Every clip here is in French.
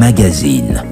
Magazine.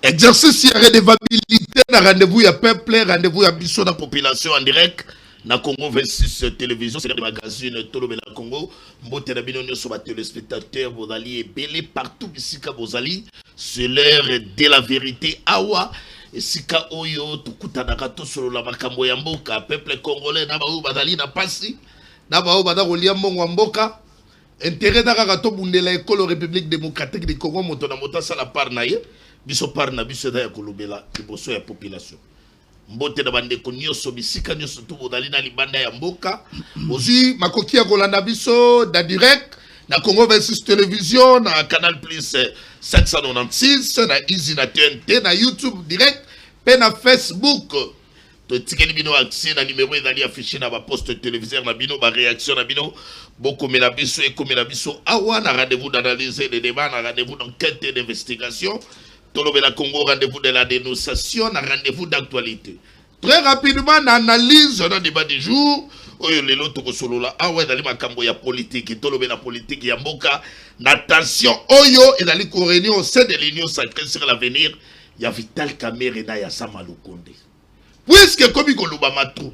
Exercice de redevabilité, rendez-vous à peuple, rendez-vous à biso de la population en direct. Na Congo 26 télévision, c'est le magazine Tolo Bela Congo. Mbote na bino nyoso ba téléspectateurs, vous allez belé partout ici ka bozali. C'est l'heure de la vérité. Awa esika oyo tukutana kato solo la makambo ya mboka, peuple congolais na ba o bazali na pasi. Na ba o bada kolia mbongo mboka. Intérêt d'aka to bundela école République démocratique du Congo moto na mota sala par na ye. Biso par na biso da ya kolobela liboso ya population. Mbote na bande ko nyoso bisika nyoso to bodali na libanda ya mboka. Ozi makoki ya kolanda biso da direct na Congo 26 télévision na Canal Plus 796 na Easy na TNT na YouTube direct pe na Facebook. To tikeli bino accès na numéro ezali affiché na ba poste téléviseur na bino ba réaction na bino boko mena biso e komela biso awa na rendez-vous d'analyse et de débat na rendez-vous d'enquête et d'investigation. Tolobela Congo, rendez-vous de la dénonciation, rendez-vous d'actualité. Très rapidement, l'analyse dans le débat du jour. Oyo lelo toko solo la awa dali makambo ya politique, tolobela politique ya mboka. N'attention oyo edali ko réunion au sein de l'Union sacrée sur l'avenir. Ya Vital Kamerhe na ya Sama Lukonde. Puisque comme il koloba matro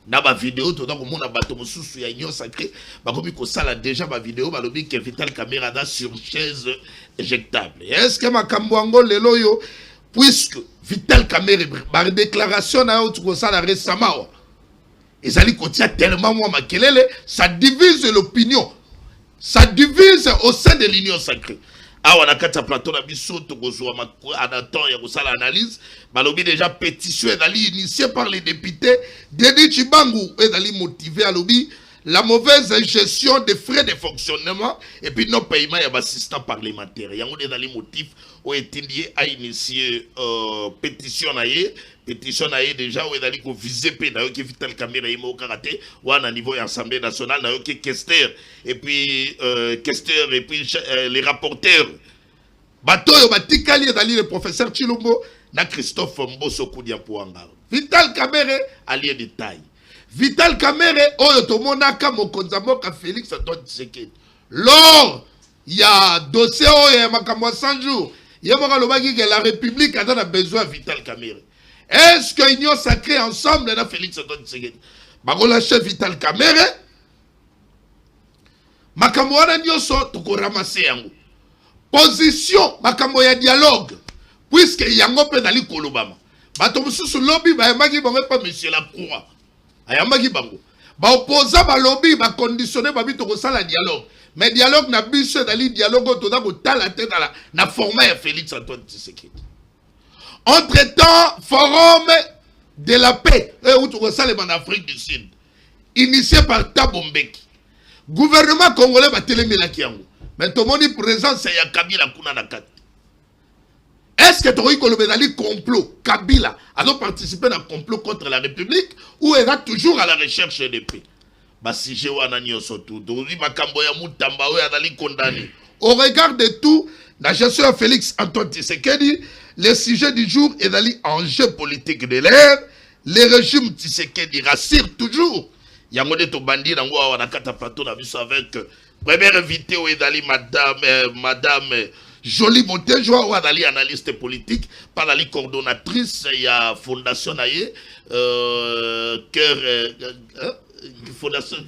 na ba vidéo to donc mona bato mosusu ya Union sacrée, ba komi ko sala déjà ba vidéo ba lobi que Vital Kamerhe da sur chaise éjectable. Est-ce que makambo ango lelo yo puisque Vital Kamerhe ba déclaration na yo ko sala récemment ezali ko tia tellement moi makelele, ça divise l'opinion. Ça divise au sein de l'Union sacrée. Awa na kata plateau na biso to kozwa anaton ya kosala analyse balobi déjà pétition ezali initiée par les députés Denis Chibangu ezali motivé alobi la mauvaise gestion des frais de fonctionnement et puis non paiement ya assistant parlementaire yango ezali motif o etindi a initié pétition na ye déjà o ezali ko viser pe na yo ki Vital Kamerhe mo karaté ou à niveau de l'Assemblée nationale na yo ki Kester et puis les rapporteurs batoyo batikali ezali le professeur Chilombo na Christophe Mboso Kudia Pouanga. Vital Kamerhe allié détail. Vital Kamerhe oyo tomonaka mokonza mboka Félix Antoine Tshisekedi. Lors il y a dossier oyo makambo 100 jours, il y a lobaki que la République a besoin de Vital Kamerhe. Est-ce que l'Union sacrée ensemble na Félix Antoine Tshisekedi bagola chef Vital Kamerhe makambo wana nyoso toko ramasser yango. Position makambo ya dialogue puisque yango pe dali kolobama. Bato mususu lobby ba yamaki bango pa monsieur Lacroix. Ayamaki bango. Ba opposa ba lobby ba conditionner ba bito ko sala dialogue. Mais dialogue na biso dali dialogue to da ko tala tête na format ya Félix Antoine Tshisekedi. Entre-temps, forum de la paix où tu resales en Afrique du Sud initié par Thabo Mbeki. Gouvernement congolais va téléméla kiango. Mais tout le monde est présent, c'est Kabila kuna na kati. Est-ce que tu as dit que complot Kabila a participé à un complot contre la République ou est toujours à la recherche de paix? Si j'ai au regard de tout, la gestion Félix Antoine Tshisekedi, le sujet du jour est d'aller enjeu politique de l'ère. Le régime Tshisekedi rassure toujours. Yangone to bandi nango wana kata plateau na biso avec première invitée où est d'aller madame Jolie Montejo ou d'aller analyste politique par la coordonnatrice il y a fondation naie fondation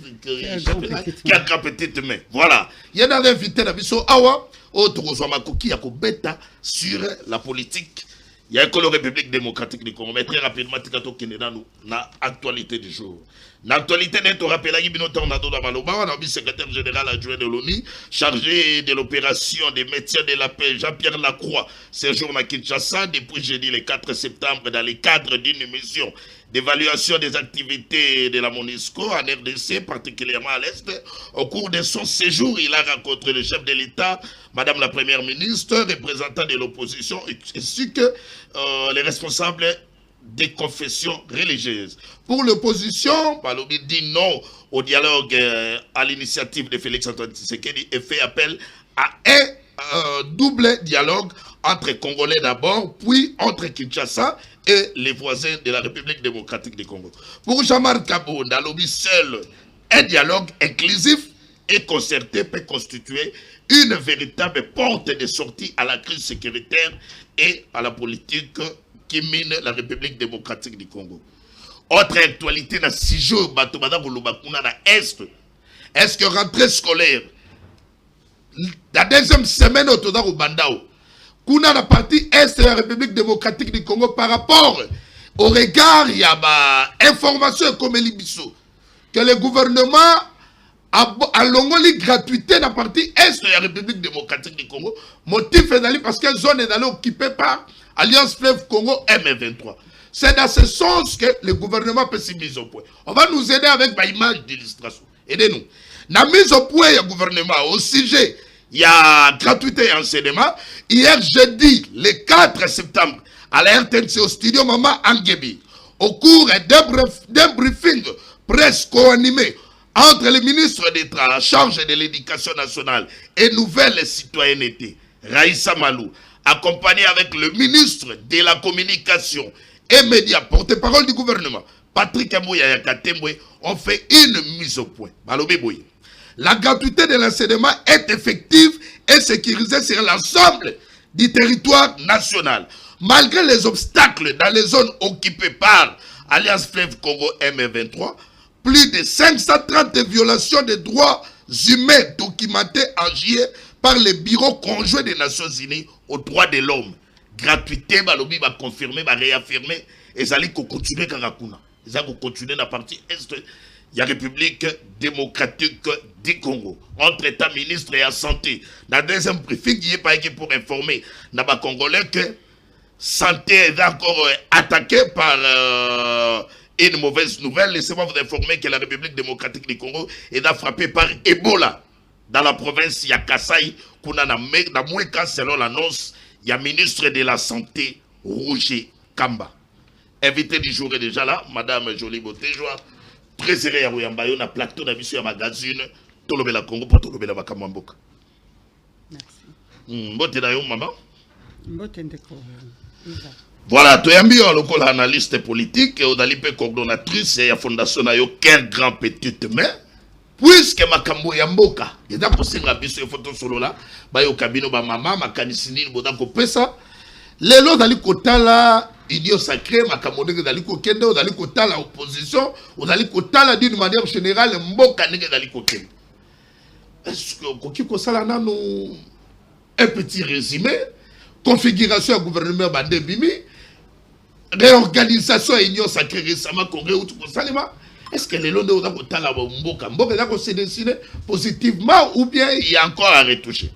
qui a grand petite main. Voilà. Il y a un invité na biso awa autre makoki ya ko beta sur la politique. Il y a que la République démocratique du Congo. Mais très rapidement, tikato kinena na actualité du jour. L'actualité n'est au rappel à Guibino Tornado Maloba, on a secrétaire général adjoint de l'ONU, chargé de l'opération des métiers de la paix, Jean-Pierre Lacroix, séjourne à Kinshasa depuis jeudi le 4 septembre dans le cadre d'une mission d'évaluation des activités de la MONUSCO en RDC, particulièrement à l'Est. Au cours de son séjour, il a rencontré le chef de l'État, Madame la Première ministre, représentant de l'opposition, ainsi que les responsables des confessions religieuses. Pour l'opposition, Balobi dit non au dialogue à l'initiative de Félix-Antoine Tshisekedi et fait appel à un double dialogue entre Congolais d'abord, puis entre Kinshasa et les voisins de la République démocratique du Congo. Pour Jean-Marc Kabou, Balobi seul, un dialogue inclusif et concerté peut constituer une véritable porte de sortie à la crise sécuritaire et à la politique qui mine la République démocratique du Congo. Autre actualité, dans 6 jours, Batobada Goulubakuna dans Est. Est-ce que rentrée scolaire, la deuxième semaine au Toda Bandao, Kuna la partie Est de la République démocratique du Congo par rapport au regard, il y a information comme Elibiso, que le gouvernement a l'ongoli gratuité dans la partie Est de la République démocratique du Congo. Motif est d'aller parce que la zone est d'aller occupée par Alliance Fleuve Congo M23. C'est dans ce sens que le gouvernement peut s'y mettre au point. On va nous aider avec l'image d'illustration. Aidez-nous. La mise au point du gouvernement au sujet, il y a gratuité et enseignement. Hier jeudi, le 4 septembre, à la RTNC au studio Maman Angebi, au cours d'un briefing presque co-animé entre le ministre d'État à la charge de l'éducation nationale et nouvelle citoyenneté, Raïssa Malou, accompagné avec le ministre de la communication et médias, porte-parole du gouvernement, Patrick Amouya Yakatemwe, ont fait une mise au point. La gratuité de l'enseignement est effective et sécurisée sur l'ensemble du territoire national. Malgré les obstacles dans les zones occupées par Alliance Fleuve Congo M23, plus de 530 violations des droits humains documentées en juillet par le Bureau conjoint des Nations Unies aux droits de l'homme. Gratuité, Balobi va confirmer, va réaffirmer, et ça allait continuer Karakuna. Ça va continuer dans la partie Est, il y a République démocratique du Congo. Entre État ministre et la santé. Dans le deuxième briefing, il n'y a pas pour informer les Congolais que santé est encore attaquée par une mauvaise nouvelle. Laissez-moi vous informer que la République démocratique du Congo est frappée par Ebola. Dans la province, il y a Kassai, selon l'annonce, il y a ministre de la Santé, Roger Kamba. Invité du jour est déjà là, Madame Jolie Botéjoa, trésorière à Rouyamba, on a plateau d'ambition à magazine, Tolobela Congo pour Tolobela Bakamamboka. Merci. Mbote na yo, maman? Mbote ndeko. Voilà, tu es un analyste politique, et on coordonnatrice et la fondation na yo, quel grand petite main. Puisque makambo ya mboka eza kosenga biso e photo solo la bayo kabino ba mama makanisi nini boda kopesa lelo dali kotala idio sacré makambo ndenge dali kokende dali kotala opposition dali kotala d'une manière générale mboka ndenge dali kokende. Est-ce que koki kosala nanu un petit résumé configuration du gouvernement bande bimi réorganisation union sacrée récemment congrès ou tout salima. Est-ce que les lois de Mboka se décider positivement ou bien il y a encore à retoucher?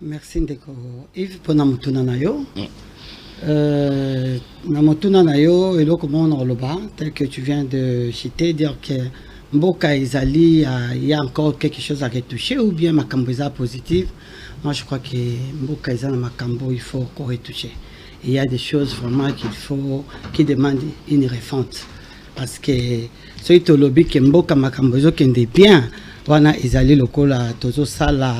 Merci Ndeko. Yves pour Namutuna Nayo. Namutuna Nayo et le commandant Loba, tel que tu viens de citer, dire que Mboka Izali, il y a encore quelque chose à retoucher ou bien Makamboza positive. Moi je crois que Mboka Izali Makambo, il faut qu'on retoucher. Il y a des choses vraiment qui demandent une refonte. Parce que ce qui est lobby que Mboka Makambozo qui est bien, wana ezali lokola tozo sala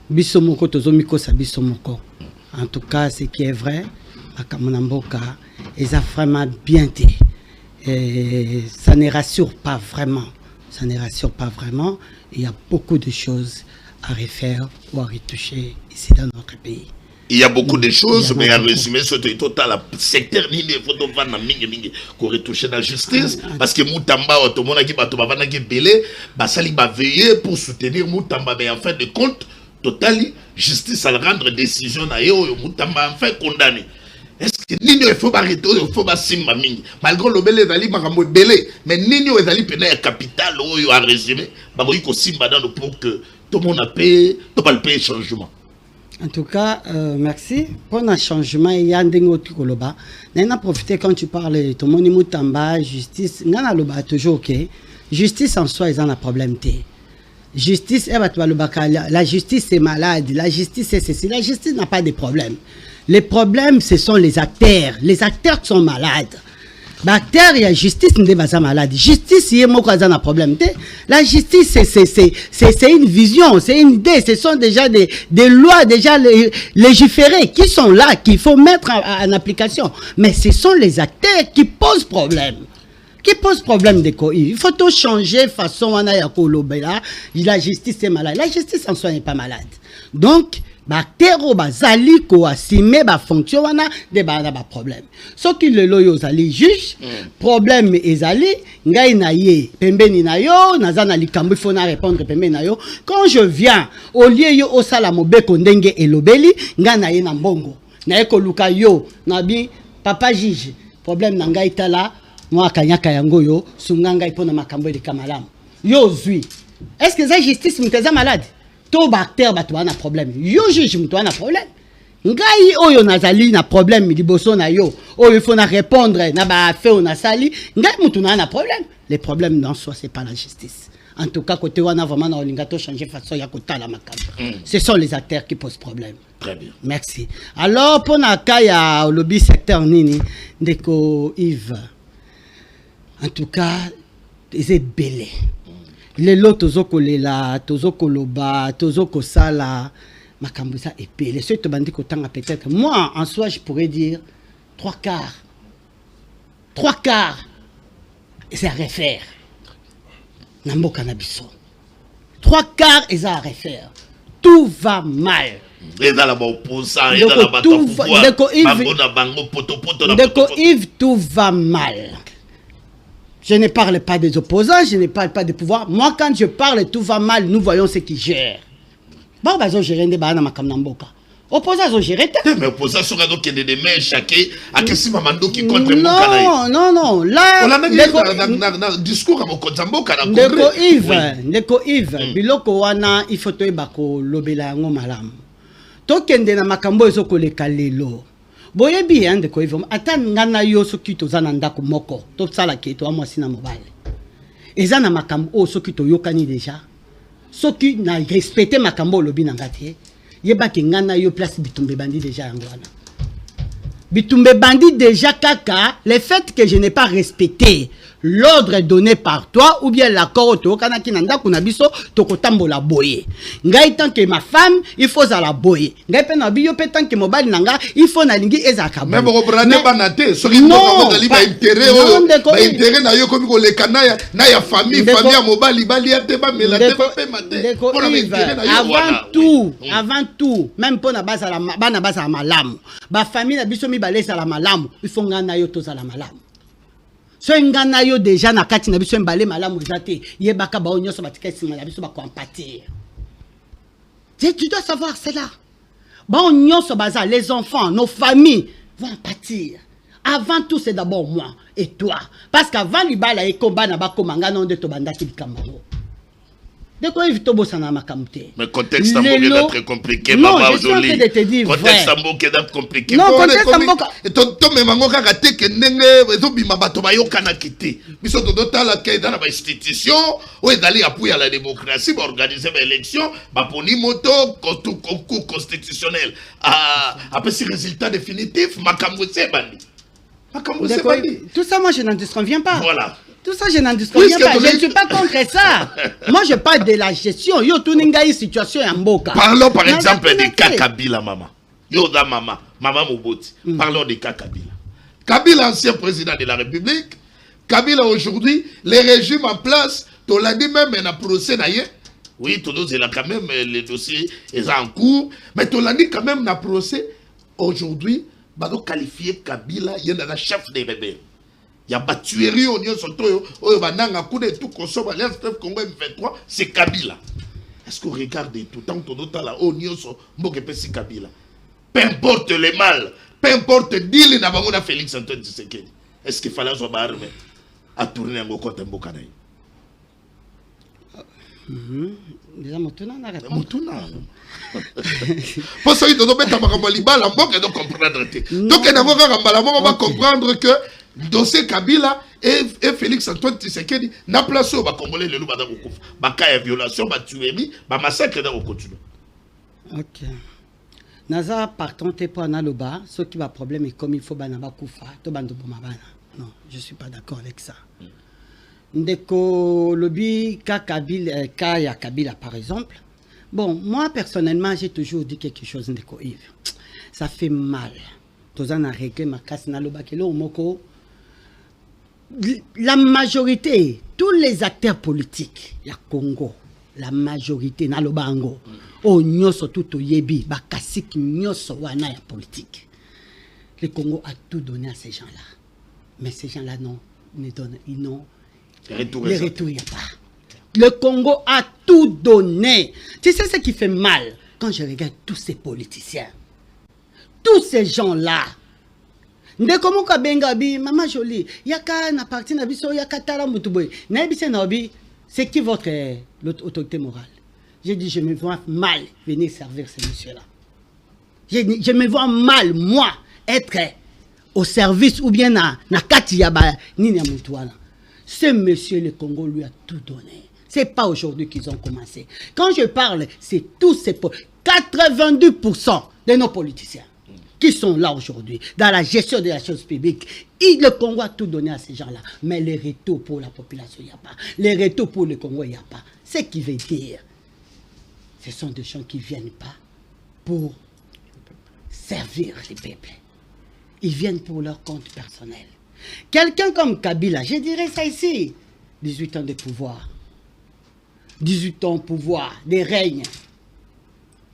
bisomoko tozo mikosa bisomoko. En tout cas, ce qui est vrai, Makamona Mboka, ils a vraiment bien dit. Et ça ne rassure pas vraiment. Ça ne rassure pas vraiment. Il y a beaucoup de choses à refaire ou à retoucher ici dans notre pays. Il y a beaucoup de choses, mais en résumé, ce total secteur ni les photos van na mingi qu'on retoucher la justice parce que Moutamba automona qui batova vana qui belé basali ba veiller pour soutenir Moutamba mais en fin de compte total justice à rendre décision na yo Moutamba en fait condamné est-ce que nini il faut arrêter, il faut simba mingi malgré le belé ezali makambo belé mais nini ezali pena ya capital oyo a résumé bakoki ko simba dans pour que tout le monde a payé, tout le monde paye changement. En tout cas, merci. Pour un changement, il y a un dingo qui koloba. On a profité quand tu parles de mon Mutamba, justice. On a loba toujours ok. Justice en soi, ils ont un problème. Justice, la justice c'est malade. La justice c'est ceci. La justice n'a pas de problème. Les problèmes, ce sont les acteurs. Les acteurs qui sont malades. L'acteur, il y a justice, n'est pas malade. Justice, il y a un problème. La justice, c'est une vision, c'est une idée. Ce sont déjà des lois déjà légiférées qui sont là, qu'il faut mettre en application. Mais ce sont les acteurs qui posent problème. Qui pose problème de quoi? Il faut tout changer façon. La justice est malade. La justice en soi n'est pas malade. Donc, Bactéro bazali ko asime ba fonction wana de ba problème. Ce qui le loyo zali juge problème ezali ngai na ye pembeni na yo nazana likambo faut na répondre pembeni na yo quand je viens au lieu yo osala mobeko ndenge elobeli nga na ye na mbongo na eko luka yo na bi papa juge problème na ngai tala moi kanyaka yango yo sunga ngai pona makambo de kamalamu yo zui est-ce que ça justice muteza malade? Tout bactère batouana problème. Yo juge mutouana problème. Ngai oyo nazali na problème liboso na yo. Oyo faut na répondre na ba fait on a sali. Ngai mutuna na problème. Les problèmes dans soi c'est pas la justice. En tout cas côté wana vraiment na olingato changer façon ya kotala makambo. Ce sont les acteurs qui posent problème. Très bien. Merci. Alors pour na kaya lobby secteur nini ndeko Yves. En tout cas, c'est belé. Les lots tozokolela, tozokoloba, tozokosala, makambusa épée. Les ceux qui bandit kotanga peut-être. Moi, en soi, je pourrais dire 3/4. 3/4. Et c'est à refaire. Nambo Cannabiso. 3/4 et ça à refaire. Tout va mal. Et dans la opposant, et dans la bataille pouvoir. Ndeko Yves, tout va mal. Je ne parle pas des opposants, je ne parle pas des pouvoirs. Moi, quand je parle, tout va mal, nous voyons ce qui gère. Bon, bah, je gère des bananes à Kamnamboka. Opposants, je gère. Mais opposants sont donc des mains chacun à qui mamando qui contre non, non, non. Là, on a un discours à mon Kozamboka. Ndeko Yves, biloko wana, il faut te bako lobela ngo malam. Tokende na makambo ezoko le kalelo. Boyebi de ko Yves, ata ngana yo soki tozana ndako moko, to sala ke to amwasi na mobile. Eza na makambo o soki to yokani déjà. Soki na respecter makambo lobi na ngati. Yeba ke ngana yo place bitumbe bandi déjà ngwana. Bitumbe bandi déjà kaka, le fait que je n'ai pas respecté l'ordre donné par toi ou bien l'accord to kana kinanda kuna biso to kotambola boye. Ngai tant que ma femme, il faut za la boye. Ngai pe na biyo pe tant que mobile nanga, il faut na lingi ezaka boye. Même reprendre banate, so ki mo dali ba intérêt ba intérêt na yo komi ko le kanaya na ya famille mobile bali ya te ba melate pa pe mate. Avant tout, même pour na basa la bana basa malamu. Ba famille na biso mi balesa la malamu, il faut ngana yo to za la malamu. So ngana yo déjà na kati na biso mbale malamu ezate yebaka ba onyo so batika sima na biso ba compatir. Tu dois savoir cela. Ba onyo so baza les enfants, nos familles vont pâtir. Avant tout c'est d'abord moi et toi parce qu'avant libala e combat na ba komanga non de to bandaki likambo. De quoi il faut ça na makamute. Mais contexte amboka très compliqué maman aujourd'hui. Contexte amboka d'être compliqué. Non, contexte amboka. Et to me mangoka kate ke ndenge ezobima bato bayoka na kité. Biso to tala ke dans la institution ou ezali appui à la démocratie ba organiser ba élection ba poni moto concours constitutionnel. Après ce résultat définitif makambo c'est bandi. Makambo c'est bandi. Tout ça moi je n'en disconviens pas. Voilà. Tout ça, je n'en disconviens pas. Je ne suis pas contre ça. Moi, je parle de la gestion. Yo, tout n'engaye situation en boka. Parlons par exemple de Kabila, maman. Yo, da maman. Maman Moboti. Parlons de Kabila. Kabila, ancien président de la République. Kabila, aujourd'hui, les régimes en place, tu l'as dit même, il a procès d'ailleurs. Oui, tout le monde, il a quand même les dossiers, ils sont en cours. Mais tu l'as dit quand même, il a procès. Aujourd'hui, il va qualifier Kabila, il y a un chef des rebelles. Il y a pas tuerie au niveau surtout au bananga coup de tout consomme l'Est Congo M23 c'est Kabila. Est-ce qu'on regarde tout temps là au niveau sur Mbokepesi Kabila peu importe le mal, peu importe deal na bango na Félix Antoine Tshisekedi. Est-ce qu'il fallait soit armé à tourner en côté mboka na? Déjà motuna na réponse. Motuna. Pour ça il doit mettre makambo libala mboka donc comprendre te. Donc na mboka kambala moko va comprendre que dossier Kabila et Félix Antoine Tshisekedi na place au ba congolais le louba dans kokufa. Ba cas de violation, ba tuerie, ba massacre dans continue. OK. Naza partant te pour analoba, ce qui va problème est comme il faut banaba kufa, to bando bomabana. Non, je suis pas d'accord avec ça. Ndeko lobby Kaya Kabila par exemple. Bon, moi personnellement, j'ai toujours dit quelque chose Ndeko Yves. Ça fait mal. Tozan a réglé ma casse na loba kelo moko. La majorité, tous les acteurs politiques, la Congo, la majorité na lobango, o nyoso tout yebi, bakasik nyoso wana ya politique. Le Congo a tout donné à ces gens-là. Mais ces gens-là non, ils n'ont les retours, il n'y a pas. Le Congo a tout donné. Tu sais ce qui fait mal quand je regarde tous ces politiciens, tous ces gens-là. Ndeko moka bengabi, maman jolie, yaka na parti na biso yaka tala mutuboy. Na bise na obi, c'est qui votre autorité morale? J'ai dit je me vois mal venir servir ces messieurs-là. Je me vois mal moi être au service ou bien na kati ya ba nini ya mutu wana. Ce monsieur, le Congo, lui a tout donné. Ce n'est pas aujourd'hui qu'ils ont commencé. Quand je parle, c'est tous ces... 92% de nos politiciens qui sont là aujourd'hui, dans la gestion de la chose publique. Le Congo a tout donné à ces gens-là. Mais les retours pour la population, il n'y a pas. Les retours pour le Congo, il n'y a pas. Ce qui veut dire, ce sont des gens qui ne viennent pas pour servir les peuples. Ils viennent pour leur compte personnel. Quelqu'un comme Kabila, je dirais ça ici, 18 ans de pouvoir, 18 ans de pouvoir, des règnes.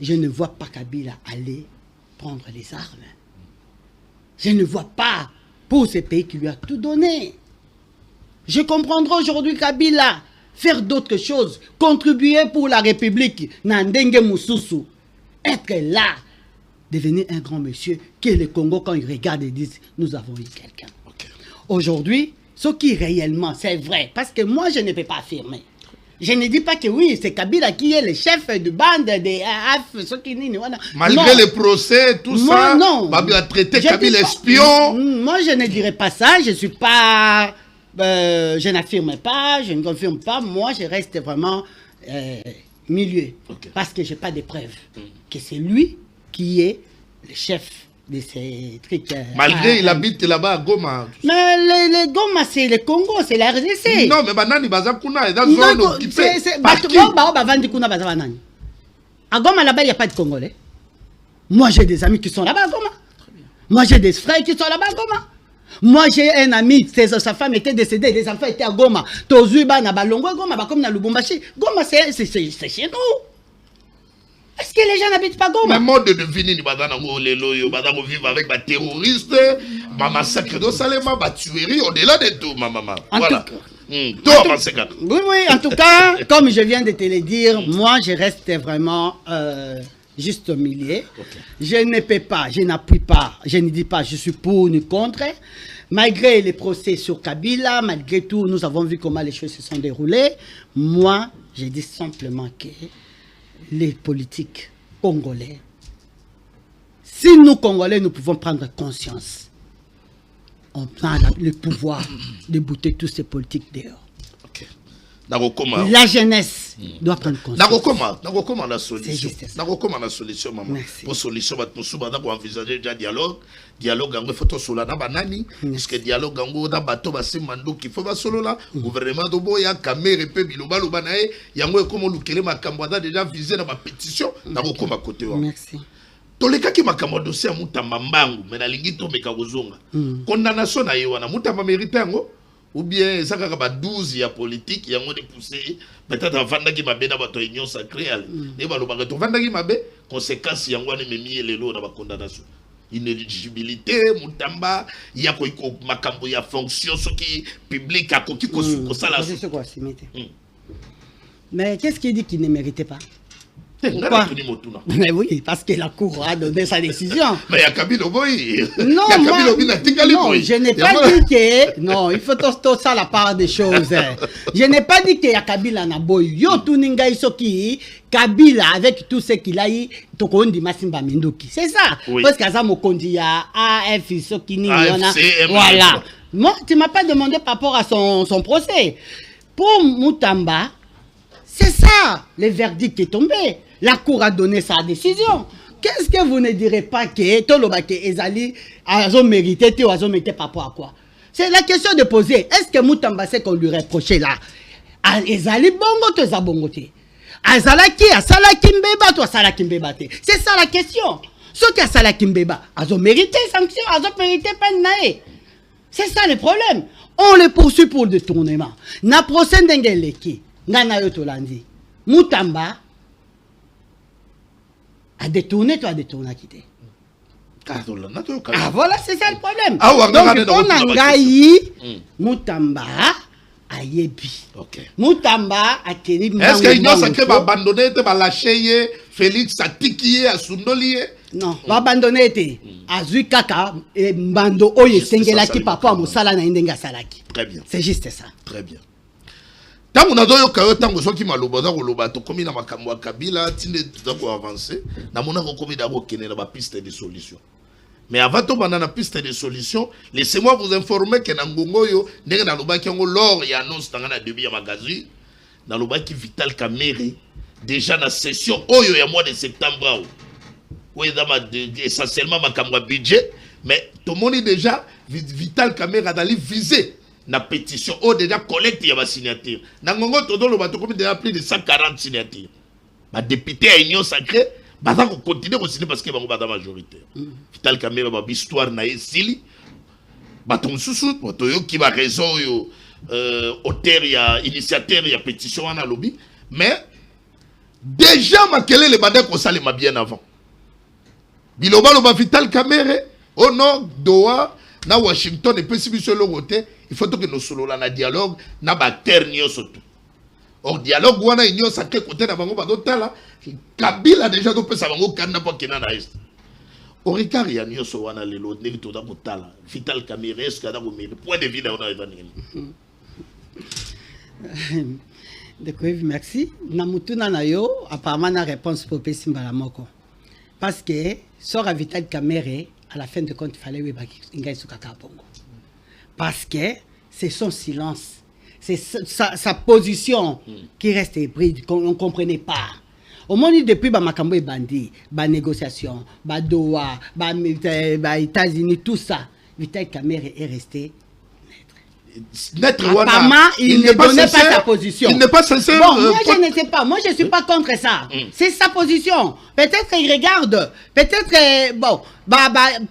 Je ne vois pas Kabila aller prendre les armes. Je ne vois pas pour ce pays qui lui a tout donné. Je comprendrai aujourd'hui Kabila faire d'autres choses, contribuer pour la République, Nandenge Moussousou, être là, devenir un grand monsieur, que le Congo, quand il regarde, ils disent, nous avons eu quelqu'un. Aujourd'hui, ce qui réellement, c'est vrai, parce que moi, je ne peux pas affirmer. Je ne dis pas que oui, c'est Kabila qui est le chef de bande des AF, ce qui malgré les procès, tout ça, non. Babi a traité Kabila espion. Moi, je ne dirais pas ça, je ne suis pas... je n'affirme pas, je ne confirme pas, moi, je reste vraiment milieu. Parce que je n'ai pas de preuves que c'est lui qui est le chef de ces trucs. Malgré il habite là-bas à Goma. Mais le Goma, c'est le Congo, c'est la RDC. Non, mais Banani Bazakuna est dans une zone occupée. À Goma, là-bas, il n'y a pas de Congolais. Moi, j'ai des amis qui sont là-bas à Goma. Moi, j'ai des frères qui sont là-bas à Goma. Moi, j'ai un ami, sa femme était décédée, les enfants étaient à Goma. Tozuba, Nabalongo, Goma, comme dans Lubumbashi. Goma, c'est chez nous. Est-ce que les gens n'habitent pas Goma? Le mode de vie, nous allons vivre avec des terroristes, ma massacre de Salema, ma tuerie, au-delà de tout, ma maman. Voilà. Oui, en tout cas, comme je viens de te le dire, moi, je reste vraiment juste au milieu. Je ne peux pas, je n'appuie pas, je ne dis pas je suis pour ni contre. Malgré les procès sur Kabila, malgré tout, nous avons vu comment les choses se sont déroulées. Moi, je dis simplement que les politiques congolais, si nous, Congolais, nous pouvons prendre conscience, on prend le pouvoir de bouter tous ces politiques dehors. La jeunesse doit prendre conscience. Comment la solution? Comment la solution, maman? Pour solution, nous devons envisager déjà dialogue. Dialogue, il faut solo na banani. Parce que dialogue, na bateau basi mando qui faut solo là. Gouvernement de boya, caméra pe biloba lobanae. Yango comme lukele makambada déjà visé dans ma pétition. Comment côté? Merci. Toleka ki makambo dossier à mutamba mbangu, mais na lingi to meka kozonga. Condamnation na yewana mutamba mérite yango. Ou bien ça kaka ba 12 ya politique yango de pousser peut-être vanda ki mabe na bato union sacrée et ba loba to vanda ki mabe conséquence yango ne memi lelo na ba condamnation inéligibilité mutamba ya ko makambo ya fonction soki public akoki ko sala. Mais qu'est-ce qui dit qu'il ne méritait pas? Pourquoi? Mais oui, parce que la Cour a donné sa décision. Mais il y a Kabila Boy. Non, je n'ai pas dit que... Non, il faut tout ça la part des choses. Je n'ai pas dit qu'il y a Kabila Naboy. Yo Tuninga Isoki, Kabila, avec tout ce qu'il a eu, Tokondi Masimba Minduki. C'est ça. Oui. Parce qu'à Mokondi, il y a AF Isoki, voilà. Moi, tu ne m'as pas demandé par rapport à son procès. Pour Moutamba, c'est ça, le verdict qui est tombé. La Cour a donné sa décision. Qu'est-ce que vous ne direz pas que Tolobake Ezali a mérité ou a mérité par rapport à quoi? C'est la question de poser. Est-ce que Moutamba c'est qu'on lui reprochait là? Ezali bongo to zabongote. Azalaki asalaki mbeba to asalaki mbeba te. C'est ça la question. Ceux qui asalaki mbeba, a mérité sanction, a mérité peine nae. C'est ça le problème. On les poursuit pour le détournement. Na procès d'Engeleki, Ngana Yotolandi, Moutamba a détourné, toi a détourné à quitter. Ah voilà, c'est ça le problème. Donc, on a gaï, Moutamba a yebi. Moutamba a tenu. Est-ce qu'il y a un va abandonner, va lâcher Félix a tiqué, a soundoli? Non, va abandonner. Azui kaka, mbando oye sengelaki papa musala na indenga salaki. Très bien. C'est juste ça. Très bien. Tant qu'on a donné au cas tant que qui m'a lobato comme il a ma Kabila, tinde tout avancer. Na mona comme d'abord qu'il y a la piste de solution. Mais avant de prendre la piste de solution, laissez-moi vous informer que Nangongo yo n'est dans le bac qui lors il y a annonce dans la début à magazine dans le bac Vital Kamerhe déjà dans la session oyo ya mois de septembre. Oui, essentiellement ma budget, mais tout le monde est déjà Vital Kamerhe a d'aller viser la pétition. Oh, déjà collecte la signature. Nangongo todo le bateau comme déjà plus de 140 signatures. Ma député à Union Sacrée, bah ça continue à signer parce qu'il va y avoir la majorité. Vital Kamerhe va histoire na esili. Bah ton sous bateau qui va raison auteur ya initiateur ya pétition en lobby, mais déjà ma quel est le mandat qu'on s'allait bien avant. Biloba loba Vital Kamerhe au nord Doha na Washington et puis si sur le côté il faut que nous solo la dialogue na ba terre surtout. Or dialogue wana union sacré côté na bango ba dotala Kabila déjà do pesa bango kana pa kina na est. Orikar ya nyoso wana lelo ndeli to da kotala Vital Kamerhe est-ce que da ko point de vue là on a évanouir. D'accord, merci. Na mutuna na yo apparemment na réponse pour Pesimbala moko. Parce que sort à Vital Kamerhe à la fin de compte, il fallait parce que c'est son silence, c'est sa position qui reste hybride, qu'on ne comprenait pas. Au moins, depuis Makambo et Bandi, négociation, Doha, États-Unis, tout ça, Vital Kamerhe est resté apparemment, il ne donnait pas sa position. Il n'est pas sincère. Bon, moi je ne sais pas. Moi je ne suis pas contre ça. C'est sa position. Peut-être il regarde. Peut-être bon.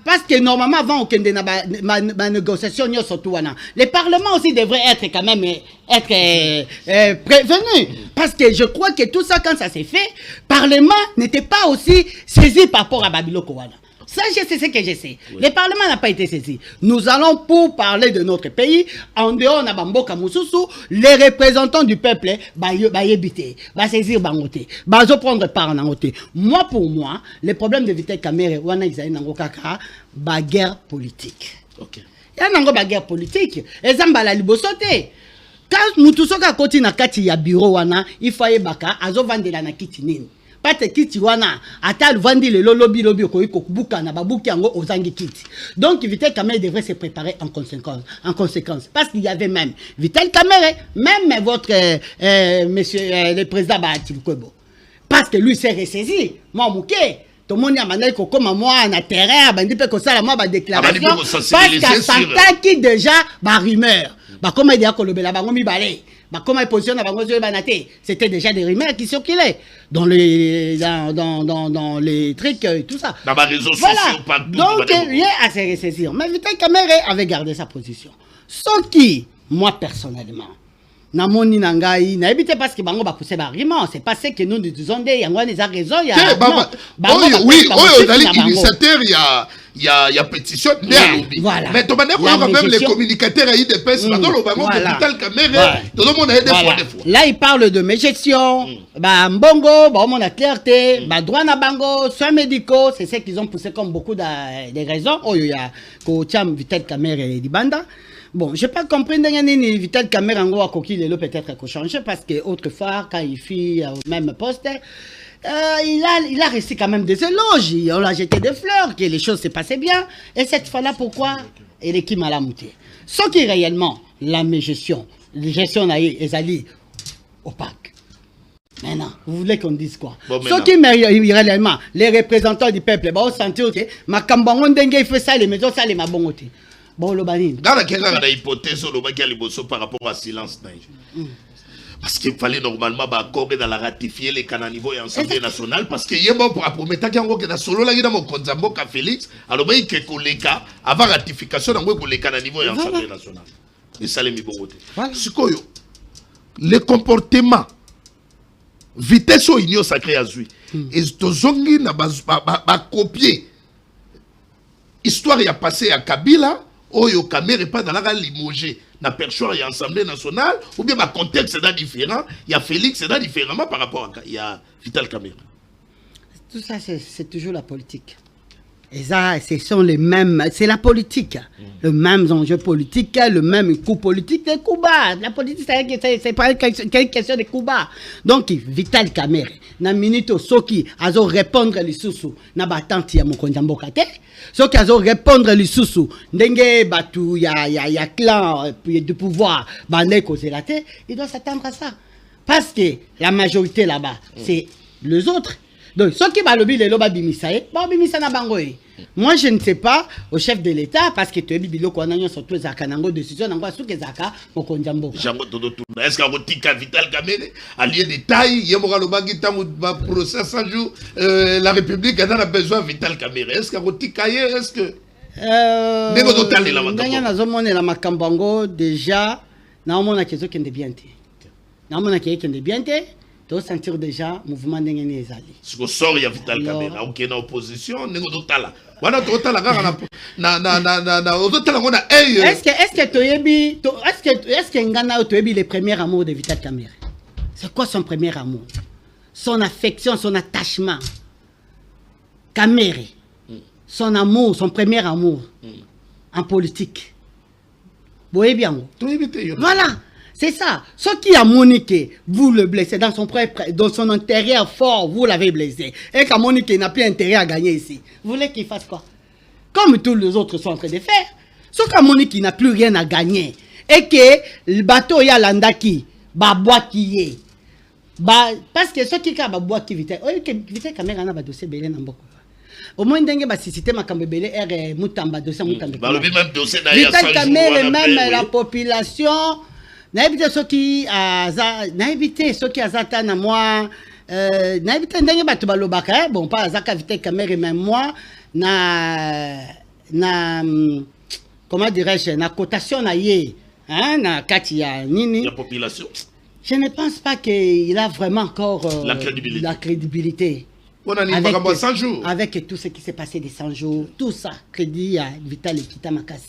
Parce que normalement avant aucune de ma négociation surtout le Parlement aussi devrait être quand même prévenu. Parce que je crois que tout ça quand ça s'est fait, le Parlement n'était pas aussi saisi par rapport à Babiloko wana. Ça, je sais ce que je sais. Oui. Le Parlement n'a pas été saisi. Nous allons, pour parler de notre pays, en dehors de Bamboka Moussoussou, les représentants du peuple, éviter, saisir Bangote, prendre part en Angote. Moi, pour moi, le problème de Vital Kamerhe, guerre politique. Ok. Il y a une guerre politique. Et ça, la libosoté. Quand nous tous sommes à côté de la bureau, il faut aller vendre la kitinin. Pate kiti wana atal vandi le lobby ko buka na babuki ango ozangi kiti. Donc Vital Kamerhe devrait se préparer en conséquence parce qu'il y avait même Vital Kamerhe, même votre monsieur le président Baatibukwebo, parce que lui s'est ressaisi. Moi mouké tout le monde a mané ko comme moi na terrain bandi pe ko sala moi ba déclaration parce qu'à Santa qui déjà ba rumeur ba comment dire ko lobela bango mi balé. Comment il positionne c'était déjà des rumeurs qui circulaient dans les trucs et tout ça. Dans les réseaux voilà. Sociaux, partout. Donc, rien à se ressaisir. Mais Vital Kamerhe avait gardé sa position. Ce qui, moi personnellement, na moni nangai na ebité parce que bango ba pousser ba argument, c'est pas ce que nous disons des yango les raison il y a oui, dali initiateur il y a pétition, voilà. Mais tu quand même les communicateurs à IDPS, Vital Camere, tout le monde a des fois. Là, il parle de mes gestions, Mbongo, on a clarté, droit na bango, soins médicaux, c'est ce qu'ils ont poussé comme beaucoup de raisons. Oh, il y a Vital Camere et Dibanda. Bon, je n'ai pas compris Vital Camere en gros peut-être qu'on changer parce que autrefois, quand il fit au même poste, il a reçu quand même des éloges, on l'a jeté des fleurs, que les choses se passaient bien. Et cette fois-là, pourquoi il est qui m'a mouté? Ce qui est réellement la gestion est allée opaque. Maintenant, vous voulez qu'on dise quoi? Ce qui est réellement les représentants du peuple, on sentit que ma cambangon dengue il fait ça, les maisons ça les mabongoté. Bon, le banin. Dans la hypothèse, par rapport à silence. Parce qu'il fallait normalement accorder dans la ratifier les canaux niveau et l'Assemblée nationale. Parce qu'il y a un pour mettre un solo là, il y a un Konzambo Félix. Alors, il y a un avant ratification dans les canaux niveau et l'Assemblée nationale. Et ça, les mibogoté. Le comportement, vitesse au union sacrée à Zui. Et Tozongi n'a pas copié. Histoire y a passé à Kabila. Oyo Camere pas dans la limogé na perchoir et Assemblée nationale ou bien ma contexte est différent, il y a Félix c'est différemment par rapport à il y a Vital Camere. Tout ça c'est toujours la politique. Et ça ce sont les mêmes, c'est la politique. Le même enjeu politique, le même coup politique des coups bas. La politique c'est pas une question de coups bas. Donc Vital Camere na minute soki azo répondre les sous na batante ya Mokonjambo Kate. Ce qui a répondre les sous ndenge batu ya clan de pouvoir il doit s'attendre à ça parce que la majorité là-bas c'est les autres. Donc ceux qui va lobby les loba bimisae bon bimisa na bango. Moi je ne sais pas au chef de l'État parce que tu es bibilo ko nanyo surtout za kanango décision nango suke zaka Mokonjambo. Jango todo tout. Est-ce qu'on tika Vital Camere allié détail yemoka lobaki tamu ba procès 100 jours la République a besoin Vital Camere. Est-ce qu'on tika est-ce que Nego total la makambo. Ndanya nazomona la makambango déjà na omona kezo kende bien te. Na omona kende bien te. Tu dois sentir déjà mouvement d'engagement ezali. Ce que sort il y a Vital Camere, ok na opposition, nego totala. Wana totala na totala ngona Est-ce que toyebi est-ce que ngana toyebi les premiers amours de Vital Camere? C'est quoi son premier amour? Son affection, son attachement. Camere. Son amour, son premier amour en politique. Voyez bien. Voilà. C'est ça. Ce qui a Monique, vous le blessez dans son intérieur fort, vous l'avez blessé. Et quand Monique n'a plus intérêt à gagner ici, vous voulez qu'il fasse quoi? Comme tous les autres sont en train de faire. Sauf qu'à Monique n'a plus rien à gagner. Et que le bateau y a l'andaki, bois qui est. Parce que ce qui a bois qui vite, vite caméra n'a pas dossier belé dans beaucoup. Au moins dingue ba cité ma kambebele er mutamba dossier mutamba. Bah le même dossier d'ailleurs ça même la population. N'habite ceux qui n'habite ceux qui azata na moi n'habite ndenge batu balobaka bon pas azaka Vital Camere même moi na comment dirais-je na cotation na ye hein na katia nini la population. Je ne pense pas qu'il a vraiment encore la crédibilité. Avec 100 jours. Avec tout ce qui s'est passé des 100 jours, tout ça, crédit à Vital et Kita Makasi.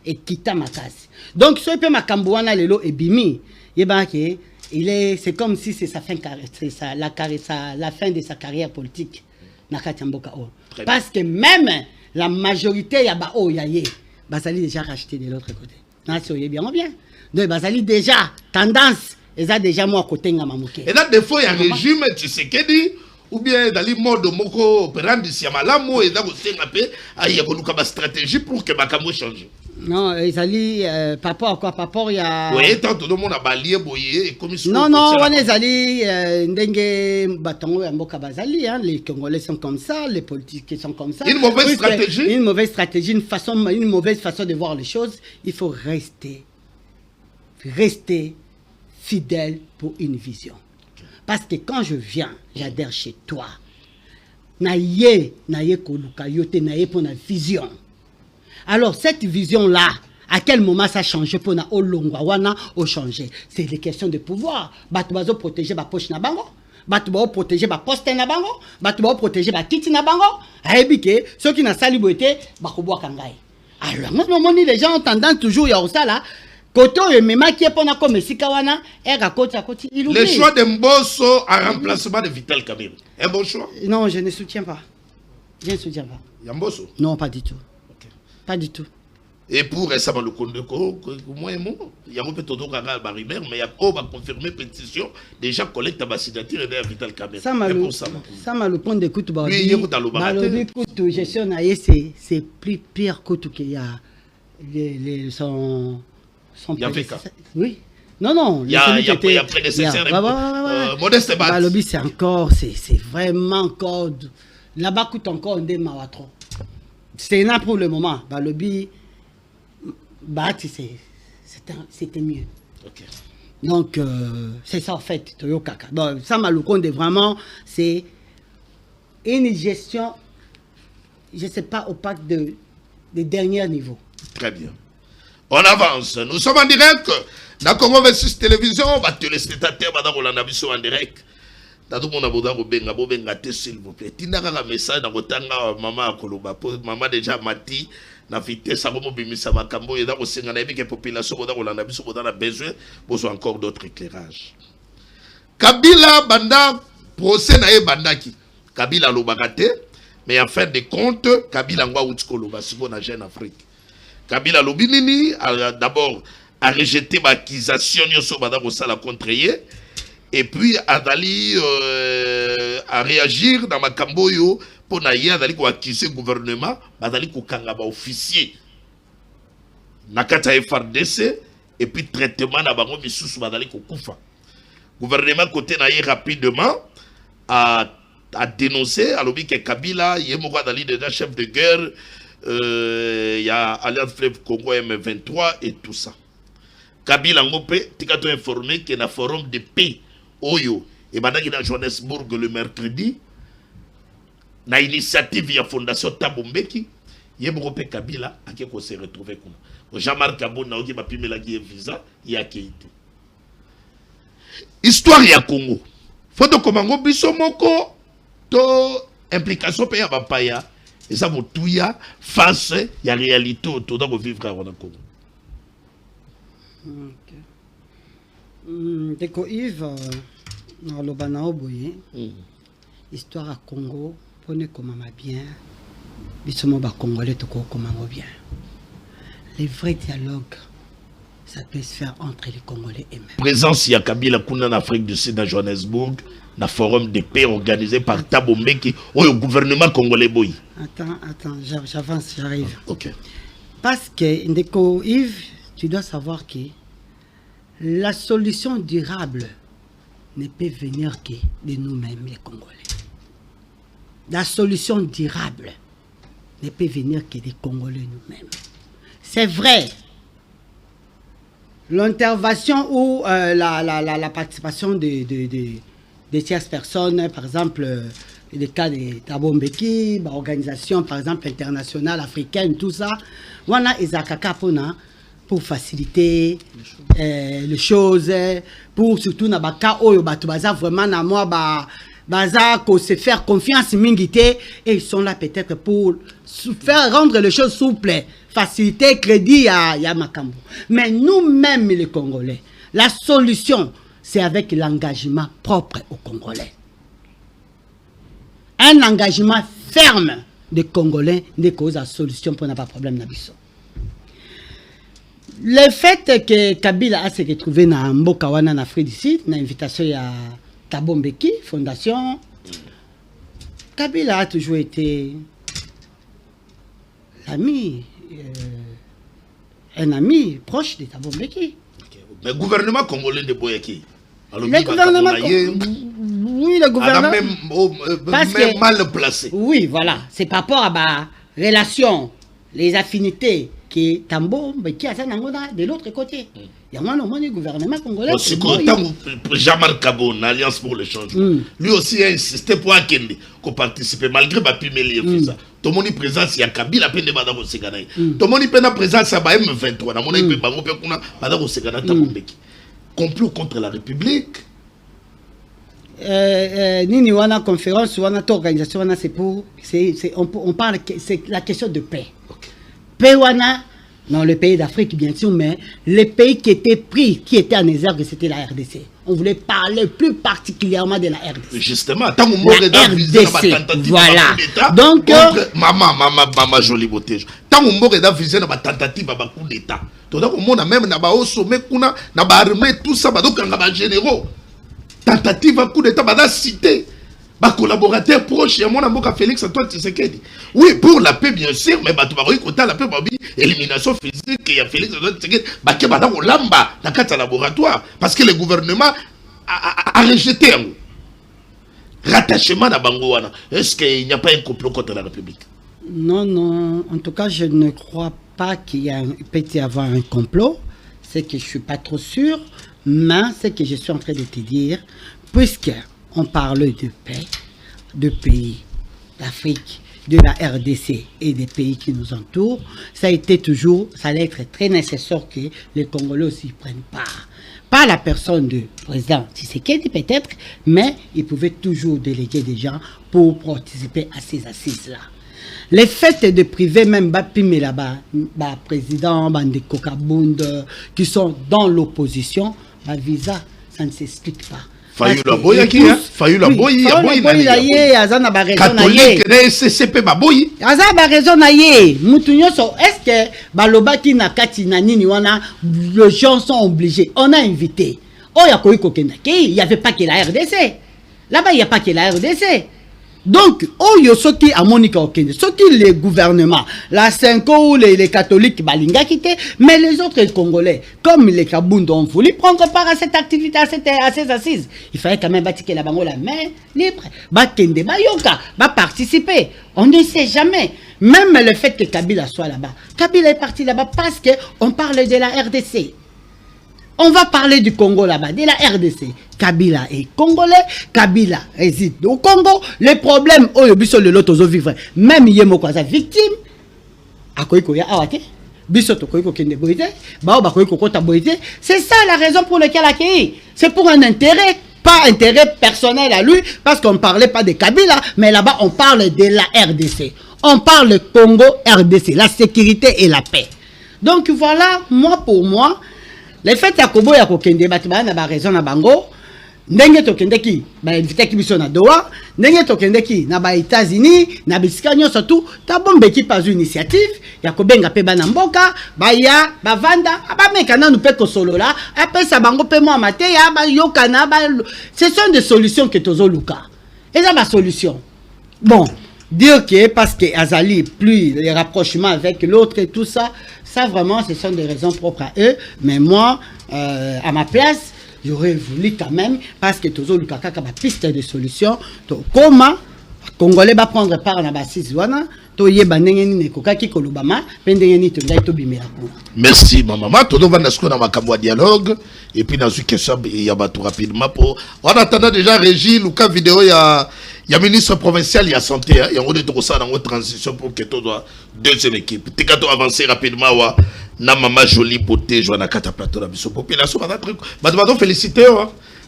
Et Kita Makasi. Donc, ce peu Makambouana Lelo et Bimi, c'est comme si c'est sa fin la fin de sa carrière politique. Parce que même la majorité Yaye, Basali déjà racheté de l'autre côté. Soyez bien ou bien. Donc, Basali déjà, tendance, ils ont déjà moi à côté Ngamamouké. Et là, des fois, il y a un régime, tu sais qu'est dit. Ou bien dans le mode moko operandi si amalamo et dans le ngape il y a une stratégie pour que Bakamo change. Non, ils allaient par rapport à quoi? Par rapport il y a oui, tant tout le monde a balié boyé comme non on est allés ndenge batongo ya mboka bazali hein, les Congolais sont comme ça, les politiques sont comme ça. Une mauvaise stratégie, une mauvaise façon de voir les choses. Il faut rester fidèle pour une vision. Parce que quand je viens, j'adhère chez toi. Naye koluka yote naye pour la vision. Alors cette vision-là, à quel moment ça a changé pour na olongwa wana o changer? C'est les questions de pouvoir. Batubazo protéger ba poche na bango. bato ba protéger ba poste na bango, bato ba protéger ba kiti na bango, aibike ceux qui na sali boité ba ko boka ngai. Alors moi les gens ont tendance toujours ya ça là. Koto et mema qui est pour comme Sikawana, il oublie. Le choix de Mbosso à remplacement de Vital Kamerhe. Un bon choix? Non, je ne soutiens pas. Je ne soutiens pas. Yambosso? Non, pas du tout. Okay. Pas du tout. Et pour récemment le Kondeko, moi et moi, il y a un peu de Kara Barimère, mais il y a pas confirmé pétition, déjà collecte à signature et Vital Kamerhe. Ça m'a le point d'écoute. Oui, il y a dans le gestion, c'est plus pire que tout qu'il y a. Il y a fait quoi? Oui. Non. Il y a prédécesseur. Modeste Bat. Balobi, c'est encore, c'est vraiment encore. Là-bas coûte encore un des mawatro. C'est là pour le moment. Balobi, Bat, c'était mieux. Ok. Donc, c'est ça en fait, Toyo Kaka. Donc, ça m'a le compte vraiment, c'est une gestion, je ne sais pas, opaque de dernier niveau. Très bien. On avance. Nous sommes en direct. Dans Congo 26 Télévision, téléspectateurs, madame Rolanda Bisso en direct. Dans tout le monde, s'il vous plaît. Tinaka un message dans Rotanga, maman Koloba. Maman déjà mati. Na vitesse, ça va m'obéir makambo. Et dans le Sénégal, il y a une population qui a besoin. Besoin encore d'autres éclairages. Kabila Banda, procès na Bandaki. Kabila Lobagate. Mais en fin de compte, Kabila Ngwa Outskoloba, si on a jeune Afrique. Kabila Lobinini a d'abord rejeté l'accusation contre lui et puis a réagir dans ma camboyo pour accuser le gouvernement kanga officier nakata FRDC et puis traitement na bango misusu kufa. Gouvernement côté na rapidement a dénoncé a lobby que Kabila yemoko déjà chef de guerre. Il y a Alliance Fleuve Congo M23 et tout ça. Kabila Ngope, tu as informé qu'il y a un forum de paix Oyo et maintenant qu'il est à Johannesburg le mercredi. Na initiative de la Fondation Tabombeki, il y a beaucoup de Kabila qui se retrouvé comme Jean-Marc Kabou na oki bapi melagi visa il y a Keïté. Histoire ya Congo. Faut de Komango biso moko to implication pe ya bapaya. Et ça vous touille face à la réalité autour de vivre à Congo. Deko Yves, dans le Banao Boye, histoire à Congo, prenez comment bien, bisous ba Congolais te comment bien. Les vrais dialogues, ça peut se faire entre les Congolais et même. Présence il y a Kabila Kuna en Afrique du Sud à Johannesburg, dans forum de paix organisé par Thabo Mbeki, au gouvernement congolais boy. Attends, j'avance, j'arrive. Ok. Parce que, Ndeko Yves, tu dois savoir que la solution durable ne peut venir que de nous-mêmes, les Congolais. La solution durable ne peut venir que des Congolais nous-mêmes. C'est vrai. L'intervention ou la participation des tierces personnes, par exemple, le cas de Thabo Mbeki, organisation par exemple internationale, africaine, tout ça, on a Ezakaka pour faciliter les choses, pour surtout Nabaka Oyo Batubaza, vraiment na moi Baza se faire confiance mingité, et ils sont là peut-être pour faire rendre les choses souples, faciliter crédit à Makambo. Mais nous-mêmes les Congolais, la solution c'est avec l'engagement propre aux Congolais. Un engagement ferme des Congolais ne cause la solution pour n'avoir pas de problème d'habitude. Le fait que Kabila a se retrouvé dans Mbokawana en Afrique du Sud, dans l'invitation à Thabo Mbeki, fondation, Kabila a toujours été l'ami, un ami proche de Thabo Mbeki. Mais le gouvernement congolais de Boyaki. Le gouvernement, oui, le gouvernement, même mal placé. Oui, voilà, c'est par rapport à ma relation, les affinités que Thabo Mbeki a de l'autre côté. Il y a moins du gouvernement congolais. Jean-Marc Kabou, l'Alliance pour le changement, lui aussi a insisté pour qu'on participe, malgré Bapi Meli et ça. Tout le monde est présent, il y a Kabila peine de Madame Oseganaï. Tout le monde est présent, ça va M23. Dans mon équipe, Madame Oseganaï, Thabo Mbeki. Complot contre la République. Nini wana conférence wana organisation wana on parle c'est la question de paix. Paix wana dans le pays d'Afrique bien sûr, mais les pays qui étaient pris, qui étaient en exergue, c'était la RDC. On voulait parler plus particulièrement de la RDC. Justement, tant que la RDC, voilà. Donc, maman jolie beauté. Tant que mort est visé dans la tentative de coup d'État. Donc, on a même au sommet, on a armé tout ça, donc on a généraux. Tentative de coup d'État, on a cité. Bah collaborateur proche, il y a mon amour Félix Antoine Tshisekedi. Oui, pour la paix bien sûr, mais bah tu vas voir la paix, bah élimination physique, il y a Félix Antoine Tshisekedi, bah qui va dans le lamba, dans le laboratoire, parce que le gouvernement a rejeté un rattachement à Bangoana. Est-ce qu'il n'y a pas un complot contre la République? Non, non. En tout cas, je ne crois pas qu'il peut y avoir un complot. C'est que je ne suis pas trop sûr, mais c'est que je suis en train de te dire, puisque on parle de paix, de pays d'Afrique, de la RDC et des pays qui nous entourent. Ça a été toujours, ça allait être très nécessaire que les Congolais aussi prennent part. Pas la personne du président Tshisekedi peut-être, mais ils pouvaient toujours déléguer des gens pour participer à ces assises-là. Les faits de priver même Bapimé là-bas, président, Bandeko Kabund, qui sont dans l'opposition, visa, ça ne s'explique pas. Fayula boya qui Fayula boyi na ye azana ba raison na ye catholique na CCP ba boyi azana ba raison na ye mutu nyoso est-ce que balobaki na kati na nini wana les gens sont obligés on a invité oh ya koiko kendaki il y avait pas que la RDC là-bas il y a pas que la RDC. Donc, ce qui a Monica Okende, ce qui les gouvernements, la Cinco ou les catholiques, Balinga quitté, mais les autres Congolais, comme les Kabund ont voulu prendre part à cette activité, à ces assises, il fallait quand même bâtir la bango la main libre, Bakende, Bayoka, participer. On ne sait jamais. Même le fait que Kabila soit là-bas. Kabila est parti là-bas parce qu'on parle de la RDC. On va parler du Congo là-bas, de la RDC. Kabila est congolais, Kabila réside au Congo. Les problèmes, le lot vivre. Même Yemo Kwaza victime. C'est ça la raison pour laquelle accueilli. C'est pour un intérêt, pas intérêt personnel à lui, parce qu'on ne parlait pas de Kabila, mais là-bas on parle de la RDC. On parle de Congo, RDC, la sécurité et la paix. Donc voilà, moi pour moi, les faits à Kobo ya kokende batba na ba raison na bango ndenge tokendeki ba invité biso na Doha ndenge tokendeki na ba États-Unis na bisika nyonso tout ta bombeki pas une initiative ya kobenga pe bana mboka ba ya ba vanda aba meka na nous pe ko solo là après ça bango pe mo amate ya ba yokana ba ce sont des solutions que tozo luka et ça ma solution bon dire que parce que Azali plus les rapprochements avec l'autre et tout ça. Ça, vraiment, ce sont des raisons propres à eux. Mais moi, à ma place, j'aurais voulu quand même, parce que toujours le caca a piste de solution, comment Congolais va prendre part à la Siswana, merci, maman. Tout le monde a un dialogue. Et puis, dans une question, il y a tout rapidement. En attendant déjà, Régie, Lucas vidéo, il y a ministre provincial, il y a santé. Il y a une transition pour que tout soit deuxième équipe. Tu as avancé rapidement. Na maman jolie beauté, Joanna Kata plateau, la population. Je féliciter.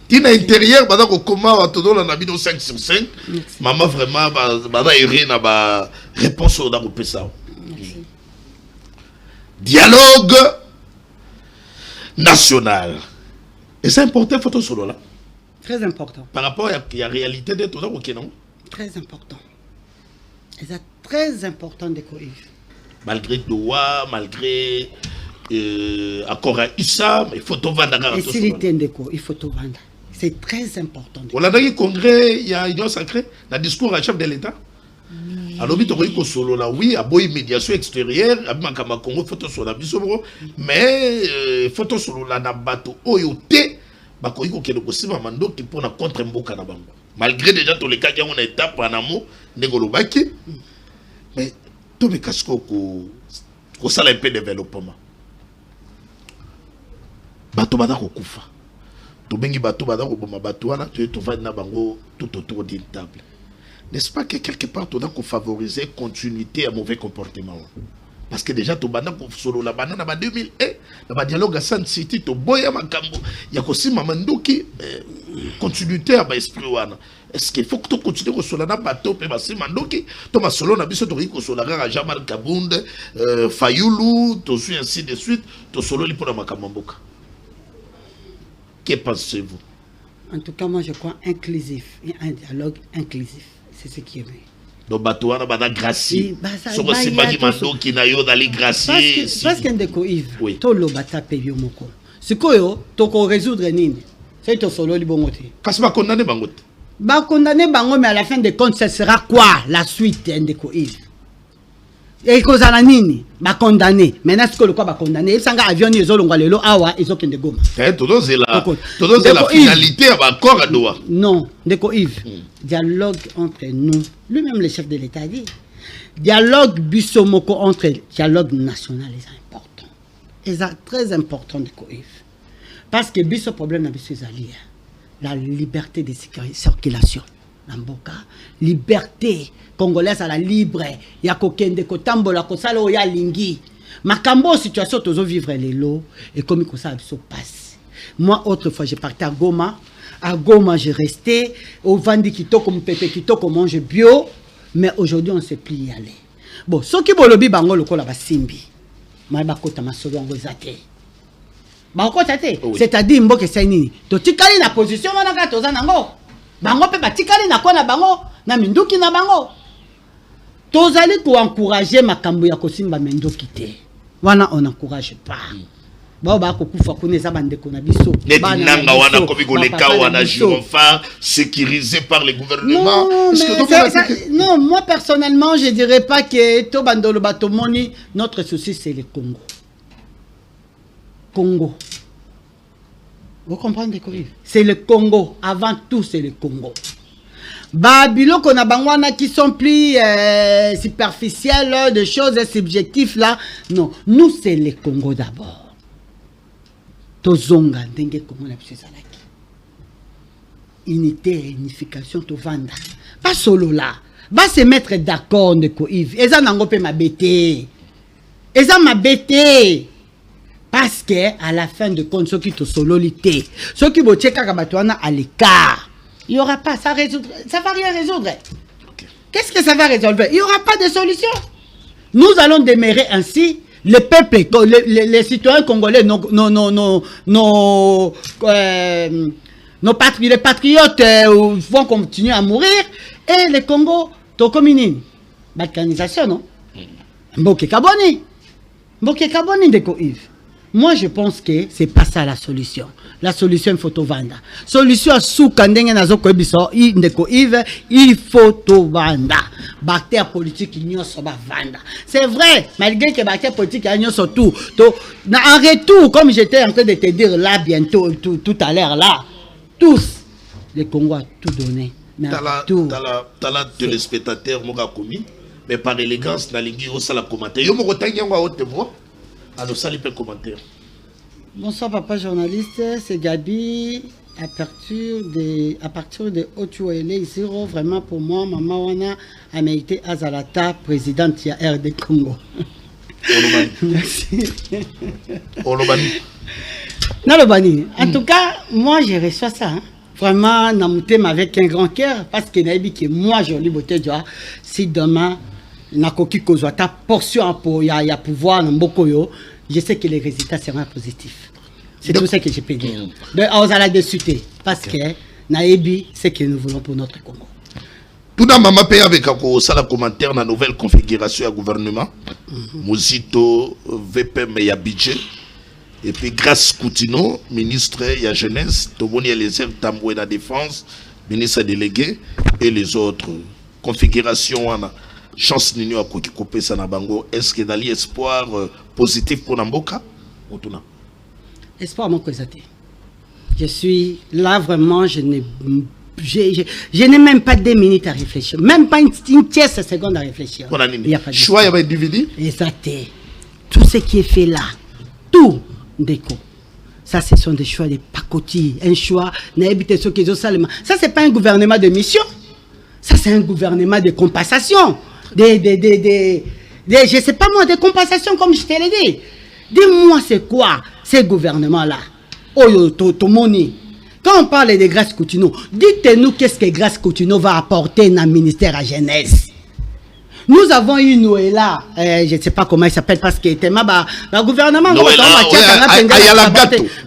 Tina intérieur, comment on te donne un habit de 5 sur 5. Maman vraiment, Irina, réponse au ça. Dialogue national. Et c'est important, photo solo là. Très important. Par rapport à la réalité de tout ça, ok non? Très important. Et c'est très important de courir. Malgré Doha, malgré accord à Issa, il faut tout vendre. Et s'il était il faut tout vendre. C'est très important. On a dans le congrès, il y a union sacrée, le discours à chef de l'État. Alors, il y a solo là, oui, à boy médiation extérieure, à Makama Congo, photo sur la bisobro, mais photo sur la nabato, oyote, bakoyiko qui est aussi mamando qui pour contre Mboka na bango. Malgré déjà tous les cas qui ont une étape en amont, négolobaki, mais tout le casco ko sala un peu de développement. Bato bada ko kufa. To bengi bato bada ko boma bato wana to va na bango tout autour d'une table. N'est-ce pas que quelque part on a favoriser continuité à mauvais comportement? parce que déjà to banda ko solo la banda na 2001 na dialogue à Sun City to boya makambo ya kosima manduki continuité à esprit wana. Est-ce qu'il faut que tu continues à solo na bateau pe basi manduki to ma solo na biso to ri ko solo ga Jamal Kabunde Fayulu to suis ainsi de suite to solo li pour na makamboka. Que pensez-vous? En tout cas, moi je crois inclusif, un dialogue inclusif, c'est ce qui est vrai. Donc bateau wana bana gracier so ko simba manduki na yo dali gracier parce que ndeko Yves to lo bata pe yo moko. Sikoyo to ko résoudre nini? C'est to solo li bongote. Kasi ba condamner bangote. Ba condamner bango mais à la fin des comptes ce sera quoi la suite ndeko Yves? Et cause à la nini ba condamner. Maintenant ce que le quoi ba condamner, sanga avion ni ezolongwa lelo awa ezokende Goma. Todo c'est la finalité à accord à Doha. Non, ndeko Yves. Dialogue entre nous. Lui-même le chef de l'État dit dialogue bisomoko entre dialogue national est important. C'est très important ndeko Yves. Parce que biso problème na biso ezali la liberté de circulation. Namboka, liberté congolaise à la libre, ya kokende kotambola kosala oya lingi. Makambo situation tozo vivre lelo et comme ça se passe. Moi autrefois j'ai parti à Goma j'ai resté au Vandi Kitoko Mpépé Kitoko mange bio, mais aujourd'hui on sait plus y aller. Bon, ce qui bolobi bango lokola ba simbi. Ma ba kota masolo ngo zate. Ba kota te, c'est-à-dire mboke c'est nini? To tikali na position wana ka toza nango. Bango pe batikali na kona bango na minduki na bango tozali ko encourager makambo ya kosimba minduki te wana on encourage pas ba ba ko kufa kuneza bandeko na biso nanga wana ko bigoleka wana jurofa sécurisé par le gouvernement. Non, moi personnellement je dirais pas que to bandolo batomoni notre souci c'est le Congo. Vous comprenez quoi? C'est le Congo. Avant tout, c'est le Congo. Babylone qu'on a bangwana qui sont plus superficiels, de choses subjectives là. Non, nous c'est le Congo d'abord. Tozonga ndenge comme on a pu salaki. Unité, unification, to vanda. Pas solo là. Va se mettre d'accord de quoi Yves. Eza nango pe mabete. Eza mabete. Parce que à la fin de compte, ceux qui te sololité, ceux qui vont checker à l'écart, il n'y aura pas, ça va rien résoudre. Okay. Qu'est-ce que ça va résoudre? Il n'y aura pas de solution. Nous allons demeurer ainsi, le peuple, les citoyens congolais, les patriotes vont continuer à mourir, et le Congo, Tokominin, balkanisation, non? Mboke Kaboni de Yves. Moi, je pense que c'est pas ça la solution. La solution, il faut tout vendre. Solution, sous Kandenge Nazo Kobiso, il faut tout vendre. Bactère politique, il n'y a pas vendre. C'est vrai, malgré que bactère politique, il n'y a pas tout. En retour, comme j'étais en train de te dire là, bientôt, tout à l'heure là, tous, les Congos ont tout donné. T'as la téléspectateur, Moga Komi, mais par élégance, dans l'ingé, au sala commentaire. Yo Mogo Tangi, on va haute voix. Alors, ça, les commentaires. Bonsoir, papa journaliste. C'est Gabi. À partir de Otuele, zéro, vraiment pour moi, Maman Wana a mérité Azalata, présidente de RD Congo. Merci. Nalobani. En tout cas, moi, je reçois ça. Hein. Vraiment, Namoutem avec un grand cœur, parce que moi, je lis si demain, nakoki kozwa ta portion pour ya pouvoir n'mbokoyo, je sais que les résultats seront positifs. C'est tout ce que je peux dire. De Aozala de suite parce que naebi c'est ce que nous voulons pour notre Congo. Tout dans maman paye avec un sala commentaire la nouvelle configuration du gouvernement. Muzito VPM ya budget et puis grâce Coutino ministre ya jeunesse, Toboni Eliezer Tamboué la défense, ministre délégué et les autres configurations chance nini à couper ça na bango. Est-ce que dali espoir positif pour Namboka? Espoir mon côté. Je suis là vraiment, je n'ai même pas 2 minutes à réfléchir, même pas une tierce seconde à réfléchir. Il y a pas de choix, il y a pas de dividu. Exact. Tout ce qui est fait là, tout déco. Ça, ce sont des choix de pacotis, un choix. Ça, c'est pas un gouvernement de mission. Ça, c'est un gouvernement de compensation. je ne sais pas moi, des compensations comme je te l'ai dit. Dis-moi c'est quoi ces gouvernements-là? Oh, Tomoni. Quand on parle de Grace Coutinho, dites-nous qu'est-ce que Grace Coutinho va apporter dans le ministère à la jeunesse. Nous avons eu Noëlla, je ne sais pas comment il s'appelle parce qu'il était le gouvernement. Noëlla,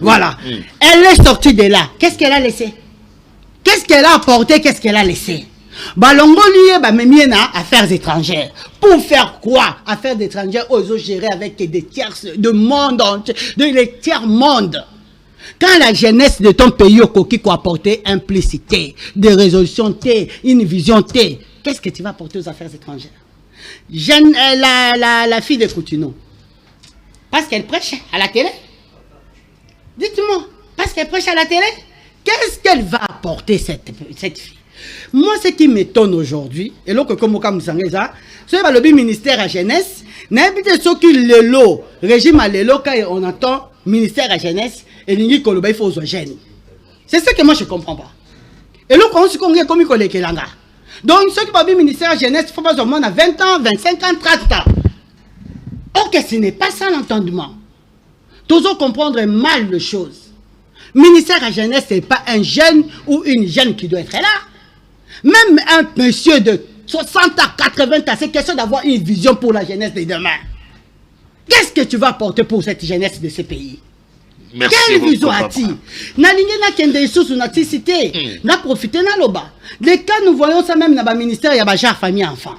voilà. Elle est sortie de là. Qu'est-ce qu'elle a laissé? Qu'est-ce qu'elle a apporté? Qu'est-ce qu'elle a laissé? Balongo lui est affaires étrangères. Pour faire quoi? Affaires étrangères, ils gérer avec des tiers de monde entier, des tiers monde. Quand la jeunesse de ton pays au coquille quoi apporter implicité, des résolutions T, une vision T, qu'est-ce que tu vas apporter aux affaires étrangères? La fille de Coutinho, parce qu'elle prêche à la télé. Dites-moi, parce qu'elle prêche à la télé, qu'est-ce qu'elle va apporter cette fille? Moi, ce qui m'étonne aujourd'hui, et là, comme c'est le ministère à la jeunesse, n'habite ce qui le régime à l'élo, quand on entend ministère à la jeunesse, et il faut aux jeunes. C'est ce que moi je ne comprends pas. Et là, on se connaît comme il y a donc, ceux qui ont ministère à la jeunesse, il faut pas au moins à 20 ans, 25 ans, 30 ans. Ok, ce n'est pas ça l'entendement. Toujours comprendre mal les choses. Ministère à la jeunesse, ce n'est pas un jeune ou une jeune qui doit être là. Même un monsieur de 60 à 80 ans, c'est question d'avoir une vision pour la jeunesse de demain. Qu'est-ce que tu vas apporter pour cette jeunesse de ce pays? Merci. Quelle vision as-tu? Nalinga kende sous na cité, na profiter na loba. Les cas nous voyons ça même dans le ministère, il y a déjà famille enfant.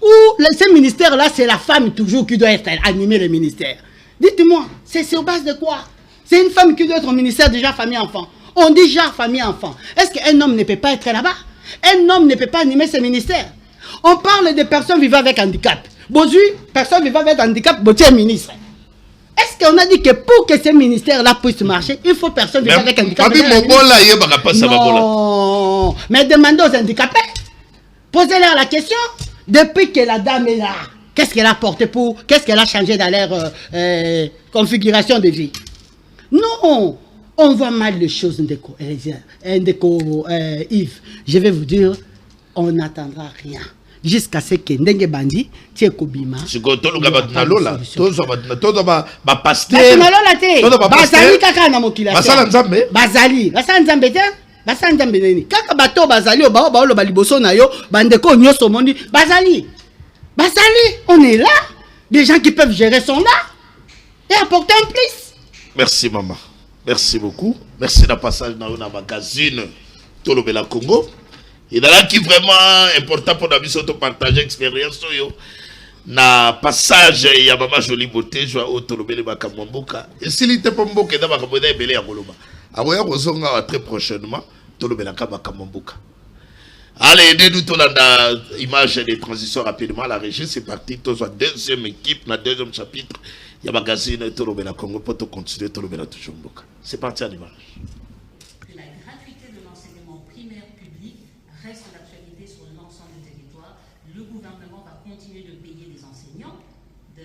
Ou ce ministère là, c'est la femme toujours qui doit être animée le ministère. Dites-moi, c'est sur base de quoi? C'est une femme qui doit être au ministère déjà famille enfant. On dit déjà famille enfant. Est-ce qu'un homme ne peut pas être là-bas? Un homme ne peut pas animer ce ministère. On parle de personnes vivant avec handicap. Bonjour, personne vivant avec handicap, bon, tu es ministre. Est-ce qu'on a dit que pour que ce ministère-là puisse marcher, il faut personne vivant avec handicap? Non, mais demandez aux handicapés. Posez-leur la question. Depuis que la dame est là, qu'est-ce qu'elle a apporté pour, qu'est-ce qu'elle a changé dans leur configuration de vie? Non, on voit mal les choses, Yves. Je vais vous dire, on n'attendra rien. Jusqu'à ce que Ndenge Bandi, tu es Kobima. Si tu as lola, tu as pasteur. Bazali kaka na mokila. Bazali Nzambe te. Basali Nzambe neni. Kaka bato bazali ba liboso na yo, bandeko nyoso mondi. Bazali, on est là. Des gens qui peuvent gérer sont là. Et apporter un plus. Merci maman. Merci beaucoup. Merci de passage dans le magazine Tolobela Congo. Et là qui est vraiment important pour nous de partager l'expérience na passage ya maman jolie beauté joie au Tolobela Bakamboka. Et s'il était pas mboka da Bakamboka ebele ya koloba. Aboya kozonga très prochainement Tolobela Bakamboka. Allez, aidez-nous tout là dans image de transition rapidement. La régie, c'est parti. Tous la deuxième équipe, dans le deuxième chapitre. Il y a un magazine Tolobela Congo pour continuer Tolobela toujours. C'est parti à l'image. La gratuité de l'enseignement primaire public reste d'actualité sur l'ensemble du territoire. Le gouvernement va continuer de payer les enseignants de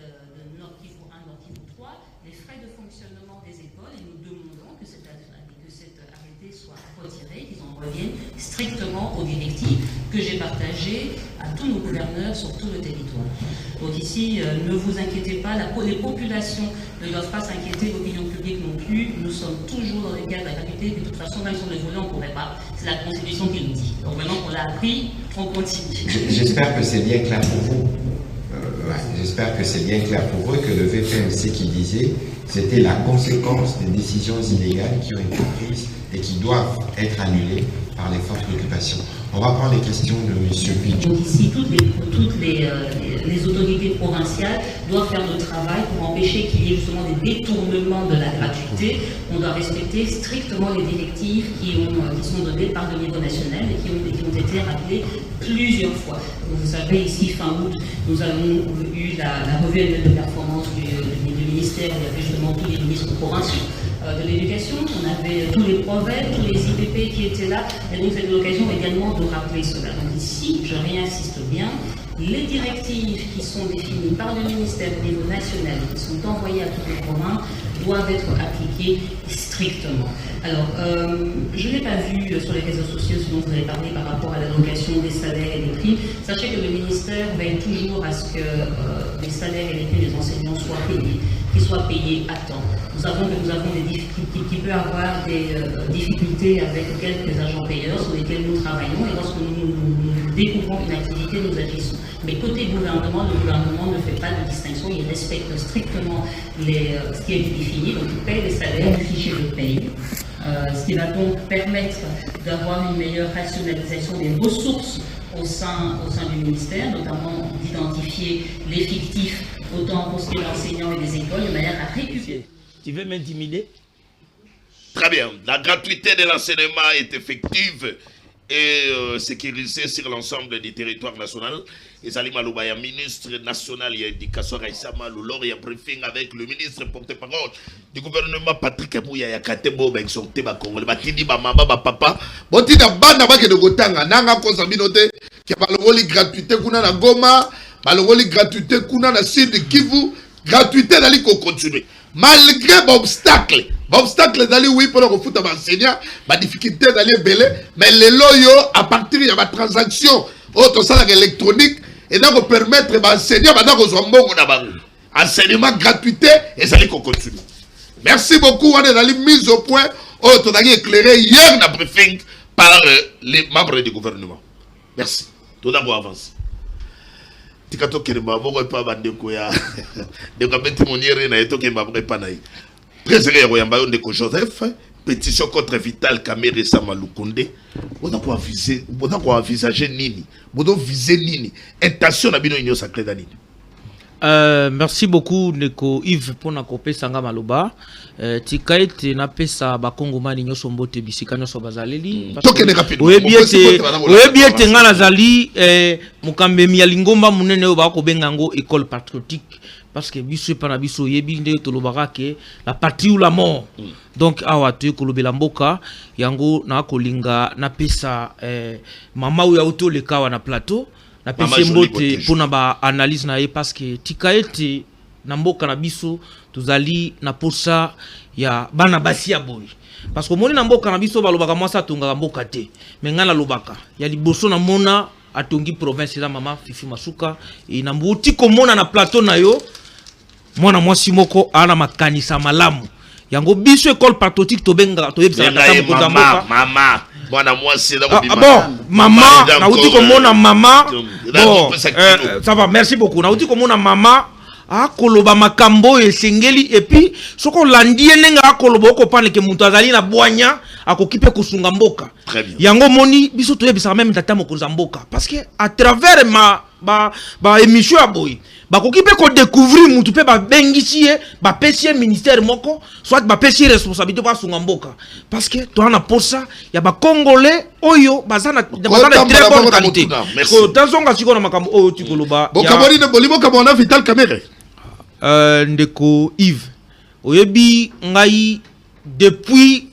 Nord Kivu 1, Nord Kivu 3, les frais de fonctionnement des écoles et nous demandons que cet arrêté soit retiré, qu'ils en reviennent strictement aux directives que j'ai partagées à tous nos gouverneurs sur tout le territoire. Donc ici, ne vous inquiétez pas, les populations ne doivent pas s'inquiéter, l'opinion publique non plus. Nous sommes toujours dans les cadres de la gratuité, de toute façon, même si on le voulait, on ne pourrait pas. C'est la Constitution qui nous dit. Donc maintenant qu'on l'a appris, on continue. J'espère que c'est bien clair pour vous. J'espère que c'est bien clair pour vous et que le VPMC qui disait, c'était la conséquence des décisions illégales qui ont été prises et qui doivent être annulées par les forces d'occupation. On va prendre les questions de M. Pitch. Donc ici, toutes les autorités provinciales doivent faire le travail pour empêcher qu'il y ait justement des détournements de la gratuité. On doit respecter strictement les directives qui sont données par le niveau national et qui ont été rappelées plusieurs fois. Donc, vous savez, ici, fin août, nous avons eu la revue annuelle de performance du ministère. Il y avait justement tous les ministres provinciaux de l'éducation, on avait tous les PROVED, tous les IPP qui étaient là, et donc c'est l'occasion également de rappeler cela. Donc ici, je réinsiste bien, Les directives qui sont définies par le ministère au niveau national, qui sont envoyées à toutes les provinces, doivent être appliquées strictement. Alors, je n'ai pas vu sur les réseaux sociaux ce dont vous avez parlé par rapport à l'allocation des salaires et des primes. Sachez que le ministère veille toujours à ce que les salaires et les primes des enseignants soient payés, qu'ils soient payés à temps. Nous savons que nous avons des difficultés, qu'il peut y avoir des difficultés avec quelques agents payeurs sur lesquels nous travaillons, et lorsque nous découvrons une activité, nous agissons. Mais côté gouvernement, le gouvernement ne fait pas de distinction, il respecte strictement ce qui est défini, donc il paye les salaires du fichier de paye, ce qui va donc permettre d'avoir une meilleure rationalisation des ressources au sein du ministère, notamment d'identifier les fictifs, autant pour ce qui est d'enseignants et des écoles, de manière à récupérer. Tu veux m'intimider? Très bien. La gratuité de l'enseignement est effective et sécurisée sur l'ensemble du territoire national. Et Salim Aloubaya, ministre national et éducation, Raïsama Loulor, il y a briefing avec le ministre porte-parole du gouvernement Patrick Mouya Yakatembo, ben sorti ba Congolais, ba tindi ba maman, ba papa. Bon tindi banda ba ke de gotanga, nanga kosa binote, ki ba longoli gratuité kuna na Goma, ba longoli gratuité kuna na Sud Kivu, gratuité dali ko continuer. Malgré l'obstacle d'aller oui pour le refouler à l'enseignant, ma difficulté d'aller belé, mais les loyaux à partir de ma transaction autre salaire électronique et donc permettre l'enseignant enseignement gratuité et ça allait qu'on continue. Merci beaucoup, on est dans les mises au point autre d'aller éclairé hier dans le briefing par les membres du gouvernement. Merci. Tout d'abord avance. Tikato kelema boko pa bandeko ya de kabeti moniere na eto ke mabre pa na yi président Royamba ndeko Joseph pétition contre Vital Kamerhe Samalukonde on a quoi viser on a quoi envisager nini on viser nini intention na bino union sacrée da nini. Merci beaucoup Neko Yves pour na kopé sanga maloba tikaete na pesa ba kongomani nyoso mbote bisika nyoso bazaleli oyebiete nga nazali mukambemi ya lingomba munene oyo ba ko benga ngo école patriotique parce que biso pa na biso yebi nde tolobaka ke la patrie ou la mort. Donc awa to kolobela mboka yango na kolinga na pesa mama oyo auto le kawa na plateau na pese mbote pona ba analyse na ye parce que tikaete na mboka na biso tuzali na posa ya bana basi ya boy parce que moni na mboka na biso balobaka mwasa tunga mboka te mais ngana lobaka ya liboso na mona atongi province la mama Fifi Masuka e na mbuti ko mona na plateau na yo mwana mwasi moko ana makanisa malamu yango biso école patriotique to benga to yebisa na tambo ko mboka mama mwana mwasi na ko bon mama na uti ko mona mama bon ça va merci beaucoup na uti ko mona mama akoloba makambo esengeli et puis soko landie nenga akoloba ko pande ke mutu azali na bwanya akokipe kusunga mboka yango moni biso to yebisa même tata mokonza mboka parce que à travers ba émission aboy ba kokipe ko découvrir mutu pe ba bengisi ba pesier ministère moko soit ba pesier responsabilité ba sunga mboka parce que to ana posa ya ba congolais oyo bazana très bonne qualité ko tazonga siko na makambo oyo tikoloba bo kabori ne bolimo kabona Vital Kamerhe ndeko Yves oyebi ngai depuis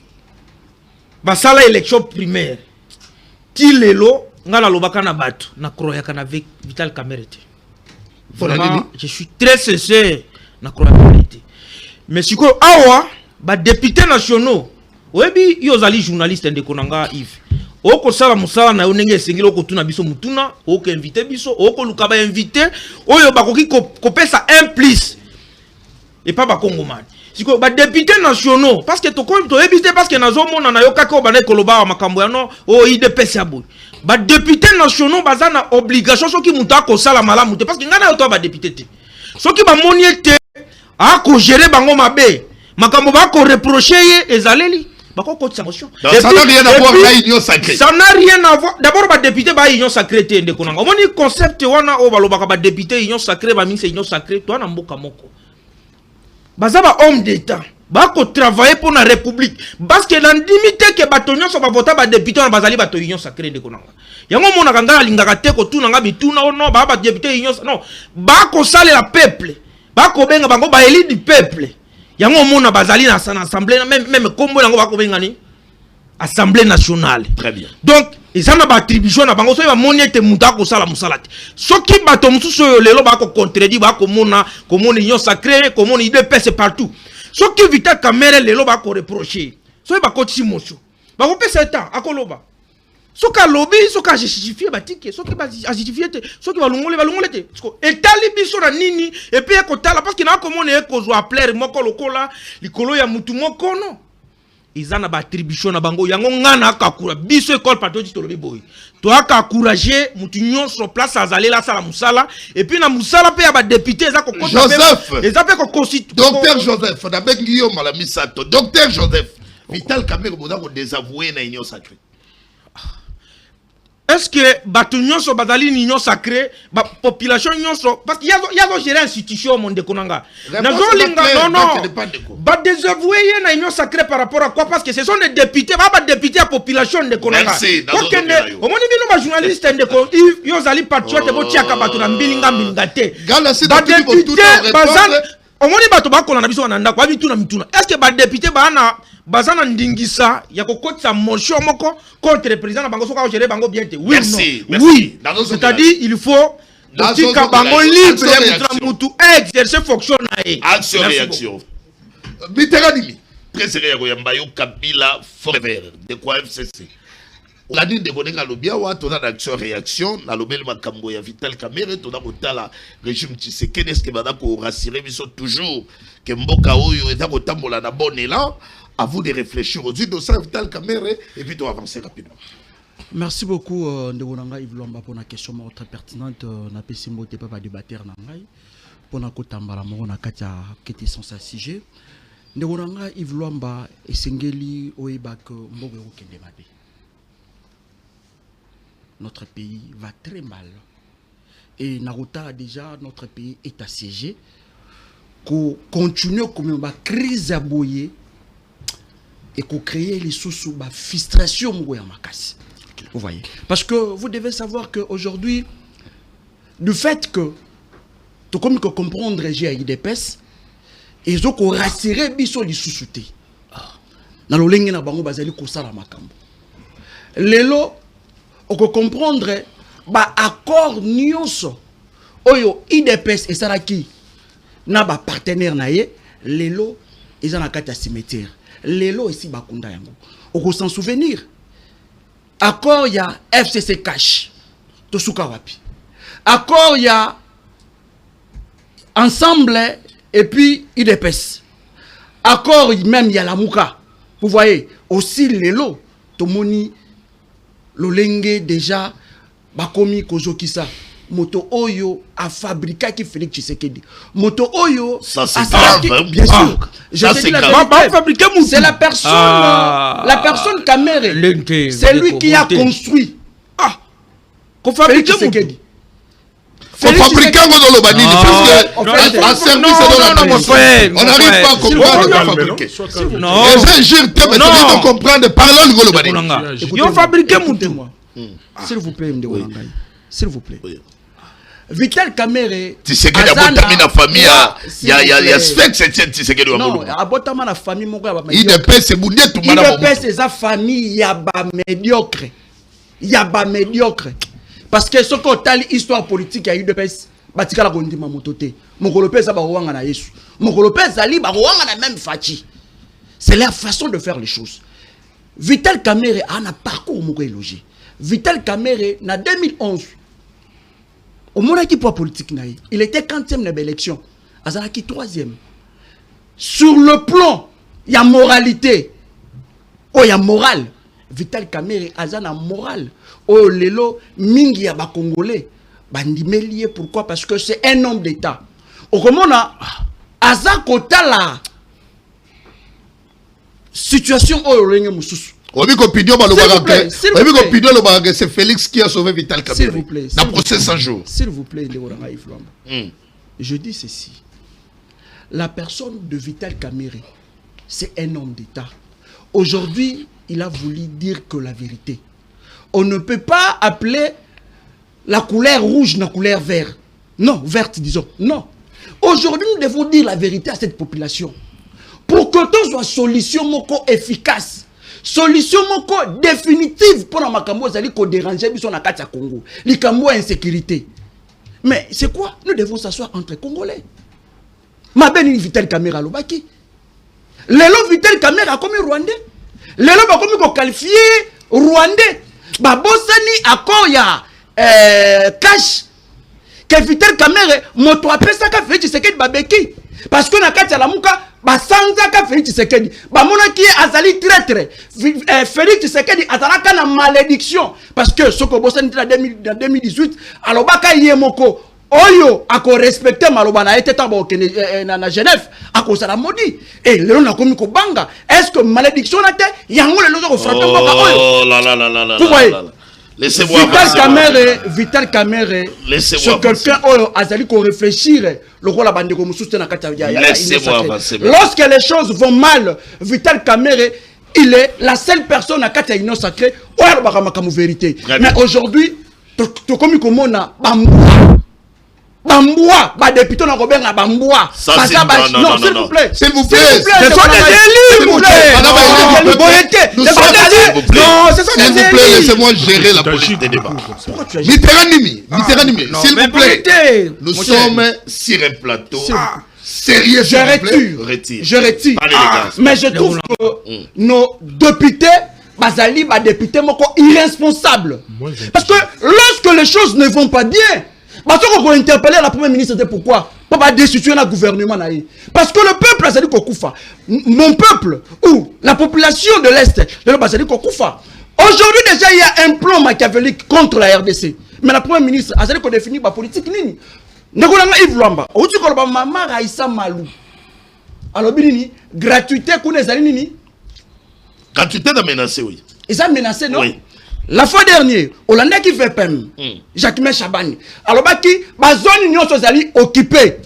basala élection primaire ti lelo ngala lobaka na bato na kroyaka na Vital Kamerhe. Je suis très sincère na kroyaka. Mais siko awa ba députés nationaux oyebi yo zali journaliste ndeko nanga Yves oko sala musala na onenge esengeli oko tuna biso mutuna oko inviter biso oko luka ba inviter oyo bakoki kopesa un plus et pas ba kongomani siko ba députés nationaux parce que to éviter parce que nazo mona na yoka ko bana koloba makambo ya no o IDPS abo ba députés nationaux bazana obligation soki muta ko sala malamu te parce que ngana yo to ba député te soki ba moniete a ko gérer bango mabe makambo ba ko reprocher ezaleli. Ça n'a rien à voir avec l'union sacrée. Ça n'a rien à voir. D'abord, les députés ba union sacrée te ndekonanga. On dit concept wana o balobaka ba député union sacrée ba minse union sacrée toi na mboka moko. Baza ba homme d'état. Ba ko travailler pour la république. Parce que la limite que batonyo so ba voter ba député na bazali ba to union sacrée ndekonanga. Yango mona kanga lingaka te ko tuna nga bituna no ba député union non. Ba ko sale la peuple. Ba ko benga bango ba élite du peuple. Yango mona bazali na assemblée même kombo yango bako benga ni Assemblée nationale. Très bien. Donc, ils ont une attribution à bango so ba monete muta ko sala musala te. Soki bato mususu lelo ba ko contredire ba ko mona union sacrée, ko mona IDPS partout. Soki Vital Kamerhe lelo ba ko reprocher. So ba ko timocho. Ba ko pesa temps akoloba. Soka lobby, soka justifier batike, soki ba justifier te, soki ba longole te. Etali biso na nini et puis ko tala parce que na ko mona ko zo appeler moko lokola likolo ya mutu moko no. Ils ont une attribution na bango yango ngana kakura biso école patriotique tolobi boy to aka encourager mutu nyonso place azali la sala musala et puis na musala pe ya ba député za ko Joseph ils appellent ko constitue Docteur Joseph d'abord Guillaume Malamisato Docteur Joseph Vital Kamerhe boda ko désavouer na union sacrée. Est-ce que bato nyonso bazali union sacrée ba population nyonso parce qu'il y a gérer institution monde konanga na zolinga non ba désavouer na union sacrée par rapport à quoi parce que ce sont des députés ba députés à population de konanga parce que au moins bino ba journaliste de ko yo zali patriote bo tiaka bato na mbilinga te ba député bazana au moins bato ba kolana biso na ndako ba bituna mituna est-ce que ba député ba na bazana ndingisa ya kokotsa motion moko contre le président bango soka gérer bango bien te oui merci, non merci. Oui c'est-à-dire il faut tika bango libre ya mutu mutu exercer fonction na e action réaction Mitterrand très sérieux ya Mbayo Kabila forever de quoi FCC la ligne de bonenga lobia wa to na action réaction na lobel makambo ya Vital Kamerhe to na kotala régime Tshisekedi est-ce que bada ko rassurer biso toujours que mboka oyo eta ko tambola na bon élan. À vous de réfléchir au dossier Vital Kamerhe et puis de avancer rapidement. Merci beaucoup Ndebonanga Yves Luamba pour la question très pertinente. Na pesi mbote pa débattre na ngai pour na kotambala mo na katia kete sans sujet. Ndebonanga Yves Luamba esengeli oyeba que mbogo okende mabe. Notre pays va très mal. Et Naruta déjà notre pays est assiégé. Qu'on continue comme une crise à boyer. Et qu'on crée les sous bas frustration à Makassi. Vous voyez. Parce que vous devez savoir qu'aujourd'hui, du fait que, tout comme que comprendre j'ai IDPS, ils ont rassuré biso les sous-soutés. Dans le lingue na bango bazali kosala makambo. Lelo, on peut comprendre ba accord nyonso oyo IDPS et Saraki na ba partenaire na ye, lelo ils ont na kata cimetière. Lelo ici bakunda yango. On s'en souvenir. Accord ya FCC cash. Tosuka wapi. Accord ya ensemble et puis IDPS. Accord même ya la Mouka. Vous voyez aussi lelo tomoni lolenge déjà bakomi kozokisa. Moto Oyo a fabriqué qui Félix Tshisekedi. Moto Oyo ça c'est grave, bien sûr. C'est la personne, la personne Kamerhe. C'est lui qui a construit. Félix Tshisekedi. Faut fabriquer un dans le banni parce que en service de la commission, on n'arrive pas à comprendre comment fabriquer. Non. Et je te comprendre parlant de Golobani. Ils ont fabriqué mon tour. S'il vous plaît, s'il vous plaît. Vital Kamerhe Tshisekedi abotami na famille ya Sphinx Tshisekedi wa non abotama na famille moko ya ba IDPS ebundie tumana mo IDPS eza famille ya ba médiocre parce que ce qu'on tali histoire politique ya IDPS batikala kondima motote mokolo pesa ba wanga na Yesu mokolo pesa ali ba wanga na même fachi c'est leur façon de faire les choses. Vital Kamerhe a un parcours moko élogé. Vital Kamerhe na 2011 au moment qui pour politique il était 40e de l'élection, Azalaki 3e. Sur le plan, il y a moralité. Oh, il y a morale. Vital Kamerhe azana morale. Oh, lelo mingi ya ba Congolais. Bandimelié pourquoi? Parce que c'est un homme d'État. Au comment na azakota la situation oh lenge mususu. C'est Félix qui a sauvé Vital Kamerhe. S'il vous plaît. Dans le procès 100 jours. S'il vous plaît, je dis ceci. La personne de Vital Kamerhe, c'est un homme d'État. Aujourd'hui, il a voulu dire que la vérité. On ne peut pas appeler la couleur rouge la couleur verte. Non, verte, disons. Non. Aujourd'hui, nous devons dire la vérité à cette population. Pour que tout soit solution moko efficace. solution moko définitive pour la makambo zali ko déranger biso na kati ya Congo. Likambo insécurité. Mais c'est quoi? Nous devons s'asseoir entre Congolais. Ma belle Vital Kamerhe lobaki. Lelo Vital Kamerhe a comme Rwandais. Lelo ba comme ko qualifier Rwandais. Ba bosani accord ya cash. Que Vital Kamerhe moto apesa ka Félix Tshisekedi babeki. Parce que na kati ya lamuka ba sanza ka Félix Tshisekedi. Ba mona ki azali traître. Félix Tshisekedi azalaka na malédiction parce que soko bosani en 2018 alors baka yemoko oyo ako respecter maloba na eteta ba na Genève ako sala maudit et lelo na komi ko banga est-ce que malédiction na te yango lelo ko frapper mboka oyo. Oh là là là là là. Vous voyez? Laissez-moi Vital Kamerhe, c'est quelqu'un azali ko réfléchir le rôle la bande ko mususte na kati ya. Lorsque les choses vont mal, Vital Kamerhe, il est la seule personne à kati ya union sacrée oyo ba makamu vérité. Mais aujourd'hui, to komi ko mona Bamboua, ba député na Robert Bamboua. Non, s'il vous plaît. S'il vous plaît. Ce sont des élus, s'il vous plaît. Non, ce sont des élus. S'il vous plaît, laissez-moi gérer la politique des débats. Mitterrand, s'il vous plaît. Nous sommes sur un plateau. Sérieux, je retire. Mais je trouve que nos députés, Bazali, ba député moko irresponsable. Parce que lorsque les choses ne vont pas bien, parce qu'on va interpeller la première ministre de pourquoi pour pas destituer le gouvernement. Parce que le peuple a dit Kokoufa. Mon peuple ou la population de l'Est, a dit Kokoufa. Aujourd'hui déjà il y a un plan machiavélique contre la RDC. Mais la première ministre a dit qu'on définit la politique nini. Ngolanga Yves Lwamba. Au tu kolba mama Raissa Malou. Alors bini gratuité kuna ezali nini? Gratuité da menacé oui. Ils ont menacé non? Oui. La fois dernière, Hollande qui fait PEM, Jacques Chabani. Alors, la zone union sociale occupée.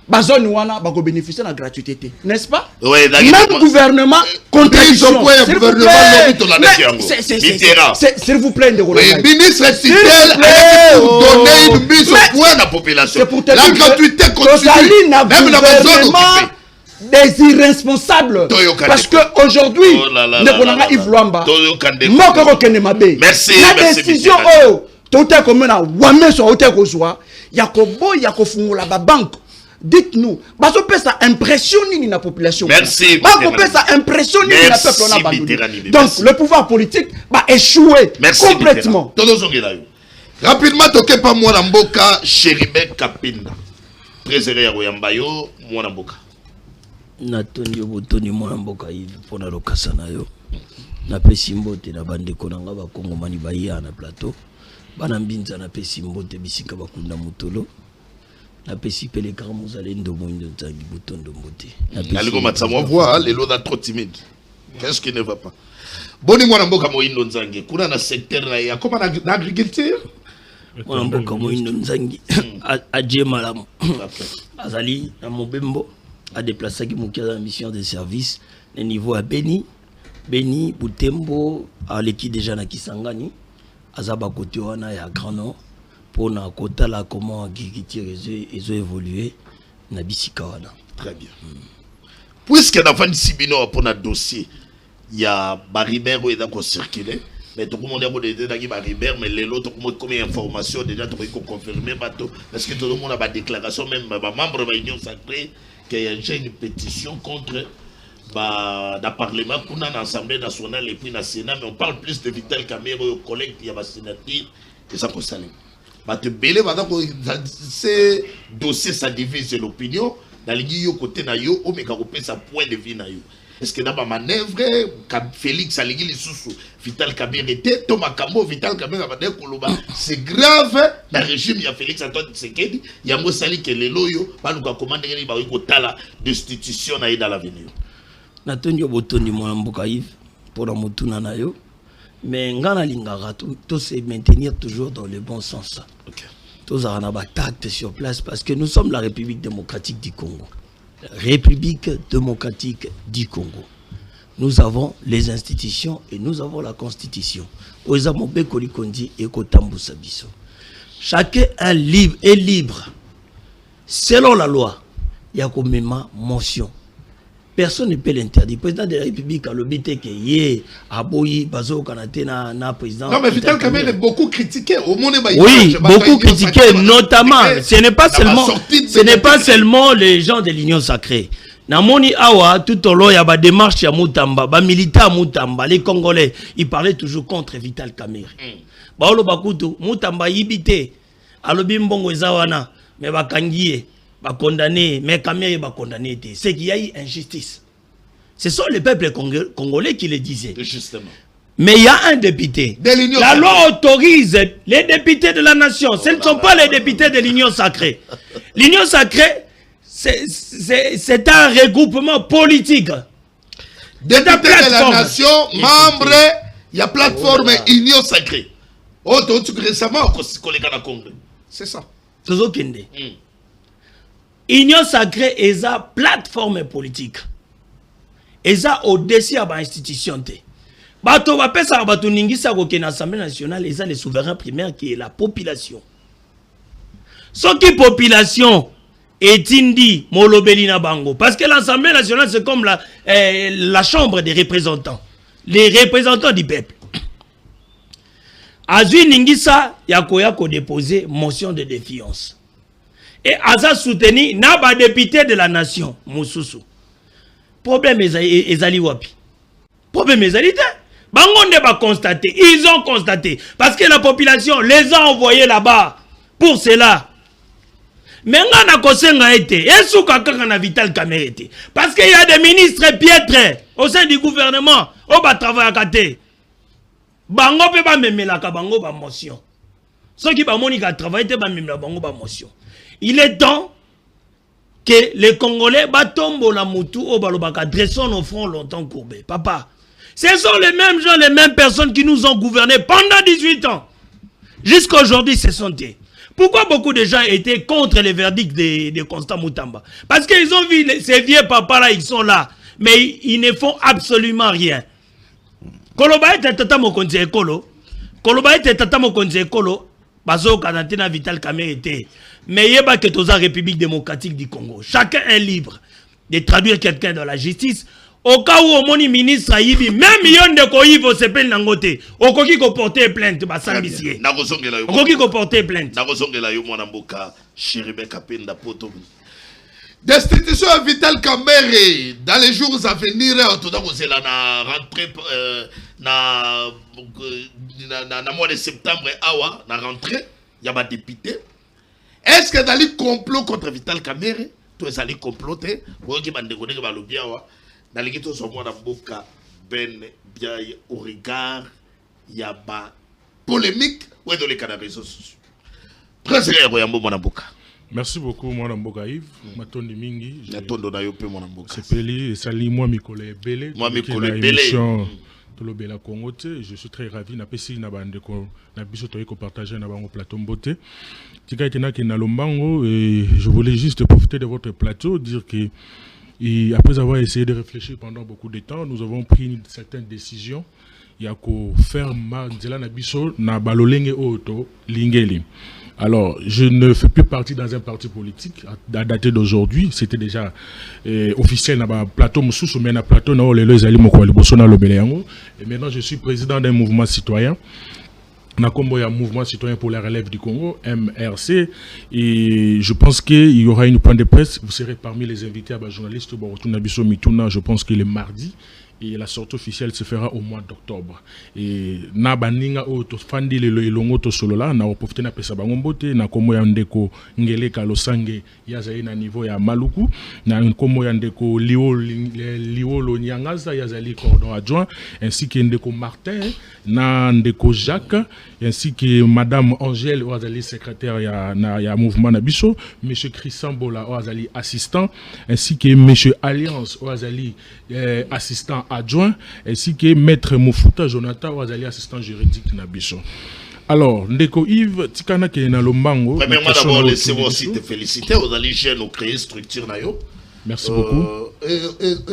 La zone wana va bénéficier de la gratuité. N'est-ce pas? Oui, même gouvernement, contradiction. S'il vous plaît, le ministre est pour donner une mise au point à la population. La gratuité continue. Même la zone occupée. Des irresponsables. Parce qu'aujourd'hui, Yves Lwamba, merci. La décision, tout est comme un wame sur hôtel Rosoa, Yakobo, Yakofungula, banque. Dites-nous, parce que ça impressionne la population. Merci. Ça impressionne le peuple. Donc, le pouvoir politique va échouer complètement. Rapidement, toke pas moi Mboka, Chéribé Kapinda. Trésorier Royambayo, moi Mboka. Natondi obotoni mwana mboka hivi pona lokasa na yo na pesi mbote na bandeko na nga bakongomani baya na plateau bana mbinza na pesi mbote bisika bakunda mutolo na pesi pele karamuzalendo moindo ntangi butondo mbote naliko matsamwa voix lelo da trop timide. Qu'est-ce qui ne va pas? Boni mwana mboka moindo nzangi kuna na secteur na ya koma na agriculture mwana mboka moindo nzangi aje malamu azali na mobembo a déplacé qui moukia dans la mission de service le niveau à Beni Butembo à l'équipe déjà na Kisangani azaba côté wana ya Grand Nord pour na kota la comment agriculture ils ont évolué na bisika wana. Très bien. Puisque dans fin sibino pour na dossier il y a Baribert et donc circuler mais tout le monde a dit dans Baribert mais les autres comme information déjà tu peux confirmer bateau parce que tout le monde a des déclarations même membre de l'union sacrée qu'il y a une pétition contre le Parlement, qu'on a l'Assemblée nationale et puis le Sénat, mais on parle plus de Vital Kamerhe au collègue qui a la sénature et ça concerne. Ces dossiers, ça divise l'opinion. Dans le côté de yo, on met sa point de vue. Est-ce que dans ma manœuvre, Félix a les sous Vital Kamerhe était, Thomas Kambo, Vital Kamerhe a dit c'est grave, dans le régime, il y a Félix Antoine Tshisekedi, il y a Moussali qui est le loyo, il y a commandé la destitution dans l'avenir. Natondi Botondi Mboka Yves, pour la motuna na yo, mais ngana lingara, tout se maintenir toujours dans le bon sens. Tous en avoir tact sur place parce que nous sommes la République démocratique du Congo. République démocratique du Congo. Nous avons les institutions et nous avons la constitution. Chacun est libre. Selon la loi, il y a comme motion. personne ne peut l'interdire. Le président de la République a le BT qui est aboyi, Bazo Kanate na président. Non, mais Vital Kamerhe est beaucoup critiqué. Au monde, oui, beaucoup critiqué, notamment. Ce n'est pas seulement les gens de l'Union sacrée. Namoni awa tout au long il y a ba démarche ya Mutamba, ba militaire Mutamba, les Congolais, ils parlaient toujours contre Vital Kamerhe. Ba olo bakutu Mutamba yibite, alobi mbongo ezawana, mais ba kangiye, ba condamné, mais Kamerhe ba condamné. C'est qu'il y a eu injustice. Ce sont les peuples congolais qui le disaient. Justement. Mais il y a un député. La loi autorise les députés de la nation. Ce ne sont pas les députés de l'Union sacrée. L'Union sacrée, c'est un regroupement politique. Député de la nation, membre, il y a plateforme Union sacrée. Récemment, c'est ça. Union sacrée est une plateforme politique. Et ça au-dessus de l'institution. Bato va pesa bato ningisa ko ke na Assemblée nationale, et ça les souverains primaires qui est la population. Ce qui population est indi molobeli na bango parce que l'Assemblée nationale c'est comme la chambre des représentants, les représentants du peuple. Azui ningisa ya ko déposer motion de défiance. Et aza soutenu na ba député de la nation mususu. Problème ezali wapi? Problème ezali te. Bangonde va constater, ils ont constaté, parce que la population les a envoyés là-bas pour cela. Mais on a kosenga été, et sous kakanga na Vital Kamerhe été, parce qu'il y a des ministres piètres au sein du gouvernement, au bas travail à côté. Bango pe ba memela ka bango ba motion. Ceux qui ba monika travail te ba memela bango ba motion. Il est temps que les Congolais batombo la mutu au balobaka dressons nos fronts longtemps courbés. Papa. Ce sont les mêmes gens, les mêmes personnes qui nous ont gouvernés pendant 18 ans. Jusqu'à aujourd'hui, ce sont eux. Pourquoi beaucoup de gens étaient contre les verdicts de Constant Mutamba? Parce qu'ils ont vu ces vieux papas-là, ils sont là. Mais ils ne font absolument rien. Koloba ete tata mokonzi ekolo. Koloba ete tata mokonzi ekolo. Bazo kanatena Vital Kamerhe était. Mais yeba que toza République démocratique du Congo. Chacun est libre de traduire quelqu'un dans la justice. Au cas où au moni ministre Aïbi, même yon de Koïvo se peine nangote, au koki ko porter plainte, ba sambisie. Au koki ko porter plainte. Nakosongela yo mwana mboka, Chéribe Kapenda poto. Destitution à Vital Kamerhe dans les jours à venir, on doit vous la rentrée na mois de septembre awa na rentrée, il y a des députés. Est-ce que dans le complot contre Vital Kamerhe, tout est allé comploter, pour que bande connaît que balobia wa. Dans les guetos au moins d'Amboka, ben bien au regard, il y a pas polémique ou dans les canaux sociaux. Président Royambo Mwanamboka. Merci beaucoup, Mwanamboka Yves. Matondi Mingi. Natondo na yope Mwanamboka. C'est Peli et Sali, moi, Mikole Bele. Moi, Mikole Bele. Tolobela Congote. Je suis très ravi. Na pesi na bande ko na biso toye ko partager na bango plateau mbote. Tika kena kena lombango et je voulais juste profiter de votre plateau dire que et après avoir essayé de réfléchir pendant beaucoup de temps, nous avons pris certaines décisions. Il y a qu'au faire Mandela Nabiso na balolenge auto lingeli. Alors, je ne fais plus partie dans un parti politique à dater d'aujourd'hui. C'était déjà officiel na plateau mususu mais na plateau na olelo ezali moko liboso na lobele yango. Et maintenant, je suis président d'un mouvement citoyen. On a comme un mouvement citoyen pour la relève du Congo, MRC, et je pense qu'il y aura une point de presse. Vous serez parmi les invités à la journaliste je pense que le mardi. Et la sortie officielle se fera au mois d'octobre. Et na baninga o to fandi le longo to solo la na opofite na pesa bangombote na komo ya ndeko ngele kalosange ya zai na niveau ya maluku na komo ya ndeko liolo nyangaza ya zali cordon adjoint ainsi que ndeko Martin na ndeko Jacques ainsi que madame Angèle Oazali secrétaire ya mouvement na biso, monsieur Christian Bola Oazali assistant ainsi que monsieur Alliance Oazali assistant adjoint, ainsi que maître Mofuta Jonathan Oazali assistant juridique Nabiso. Alors, Ndeko Yves, Tikana qui est dans l'Ombango. Premièrement, d'abord, laissez-moi aussi te féliciter. Vous allez gérer nos créer structure. Merci beaucoup.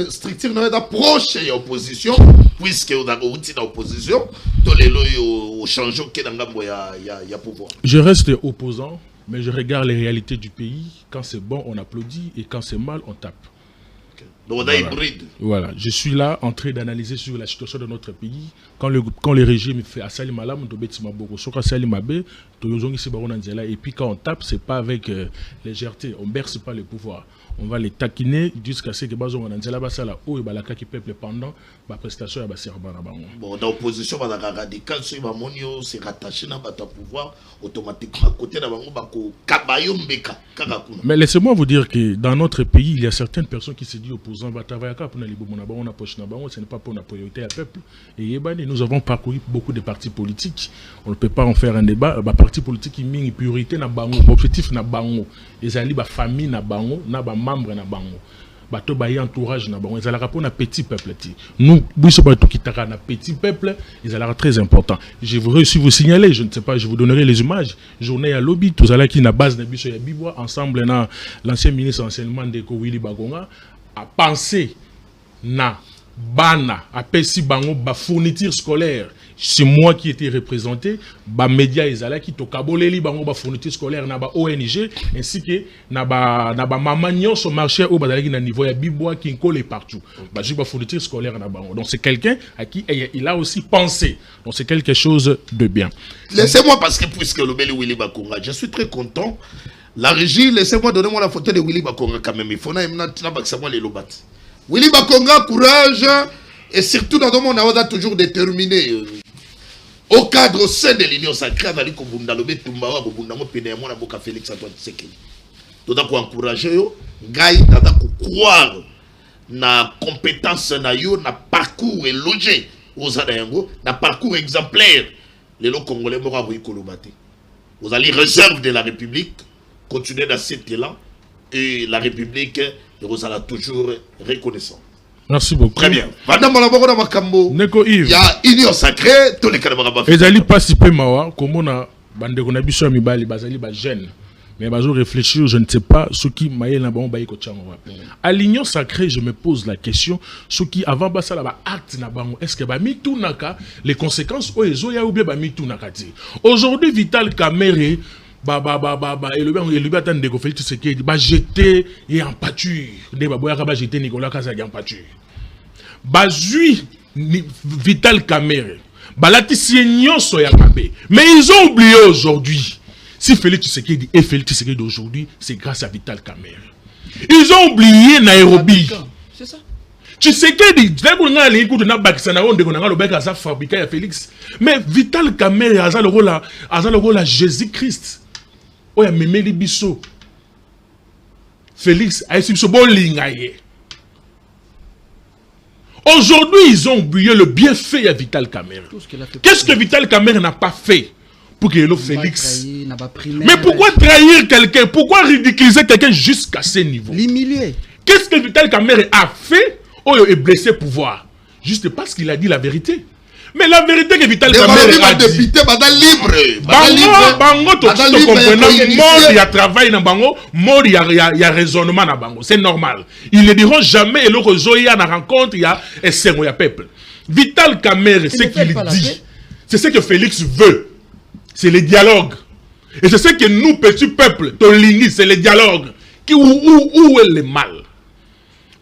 Structure d'approche et opposition, puisque vous avez outil d'opposition, tous les lois au changement qui est dans le pouvoir. Je reste opposant, mais je regarde les réalités du pays. Quand c'est bon, on applaudit, et quand c'est mal, on tape. Donc on a hybride. Voilà, je suis là en train d'analyser sur la situation de notre pays. Quand le régime fait Asali Malam, et puis quand on tape, c'est pas avec légèreté, on berce pas le pouvoir. On va les taquiner jusqu'à ce que Bazon Wananzela Basala ou Balaka qui peuple pendant la prestation à Basserban. Bon, dans l'opposition, on a radical, si Mamonio s'est rattaché à notre pouvoir, automatiquement, à côté de Bango, Kabayo Mbeka, mais laissez-moi vous dire que dans notre pays, il y a certaines personnes qui se disent opposants, ce n'est pas pour la priorité à peuple. Et nous avons parcouru beaucoup de partis politiques. On ne peut pas en faire un débat. Les partis politiques qui ont une priorité, l'objectif na bango. Ils ont la famille na bango, na ba membre na bango. Bato ba entourage na bango. Ils ont la rapport na petit peuple. Nous, biso bato qui tara na petit peuple, ils ont très important. Je voudrais aussi vous signaler, je ne sais pas, je vous donnerai les images. Journée à lobby, tous allez qui na base na biso ya Bibois ensemble na l'ancien ministre enseignement de Willy Bagonga a pensé na bana a pesi bango ba fourniture scolaire. C'est moi qui étais représenté, ba média ezala qui to kaboleli bango ba fourniture scolaire na ba ONG ainsi que na ba mamagnon sur marché au bazalaki na niveau ya Bibois qui colle partout. Ba juste ba fourniture scolaire na bango. Donc c'est quelqu'un à qui il a aussi pensé. Donc c'est quelque chose de bien. Laissez-moi parce que puisque le bel Willy Bakonga, je suis très content. La régie, laissez-moi donner moi la photo de Willy Bakonga quand même. Il faut na les lobat. Willy Bakonga, courage et surtout dans le monde on a toujours déterminé. Au cadre au sein de l'Union sacrée, on a dit que Bundalobe Tumbawa, Bundamo Pénéamon, Boka Félix Antoine Tshisekedi. Tout à coup encourager yo, Gaï, tata croire na compétence na yo, na parcours et logé aux Adayango, na parcours exemplaire. Les lots congolais m'aura voulu Kolobate. Vous allez réserve de la République, continuer dans cet élan et la République vous allez toujours reconnaissant. Merci beaucoup. Très bien. Madame Malaboro Makambo. Neko Yves. Il y a Union sacrée, tous les Kanabaraba. Ils allaient participer, Mawa, comme on a bandé qu'on a vu sur Mibali, Bazali, Bajen. Mais Bazo réfléchir, je ne sais pas ce qui m'a dit là-bas, à l'Union sacrée, je me pose la question, ce qui avant Bassa là-bas, acte là-bas, est-ce que Bamitou Naka, les conséquences, ou bien Bamitou Naka. Aujourd'hui, Vital Kamere, et le bien attend de faire tout ce qui est jeté et en pâture. Des baboyaka ba jeté Nicolas Kazagi en pâture. Bazui Vital Kamere. Balati sienyon soyakabe. Mais ils ont oublié aujourd'hui. Si Félix Tshisekedi et Félix Tshisekedi d'aujourd'hui, c'est grâce à Vital Kamere. Ils ont oublié Nairobi. C'est ça. Tshisekedi, fabriqué à Félix. Mais Vital Kamere a le rôle à Jésus-Christ. Oh, ya memeli biso. Félix a essayé de aujourd'hui, ils ont oublié le bienfait à Vital Kamere. Qu'est-ce que Vital Kamere n'a pas fait pour qu'il y ait Félix? Mais pourquoi trahir quelqu'un? Pourquoi ridiculiser quelqu'un jusqu'à ce niveau? L'humilier. Qu'est-ce que Vital Kamere a fait? Oh, il est blessé pouvoir. Juste parce qu'il a dit la vérité. Mais la vérité que Vital Kamere a dit, Bango, tout comprenant, mort, il y a travail dans Bango, mort, il y a raisonnement dans Bango. C'est normal. Ils ne diront jamais, et le il y a une rencontre, il y a un peuple. Vital Kamere, ce qu'il dit, c'est ce que Félix veut. C'est le dialogue. Et c'est ce que nous, petits peuples, Tolini, c'est le dialogue. Où est le mal?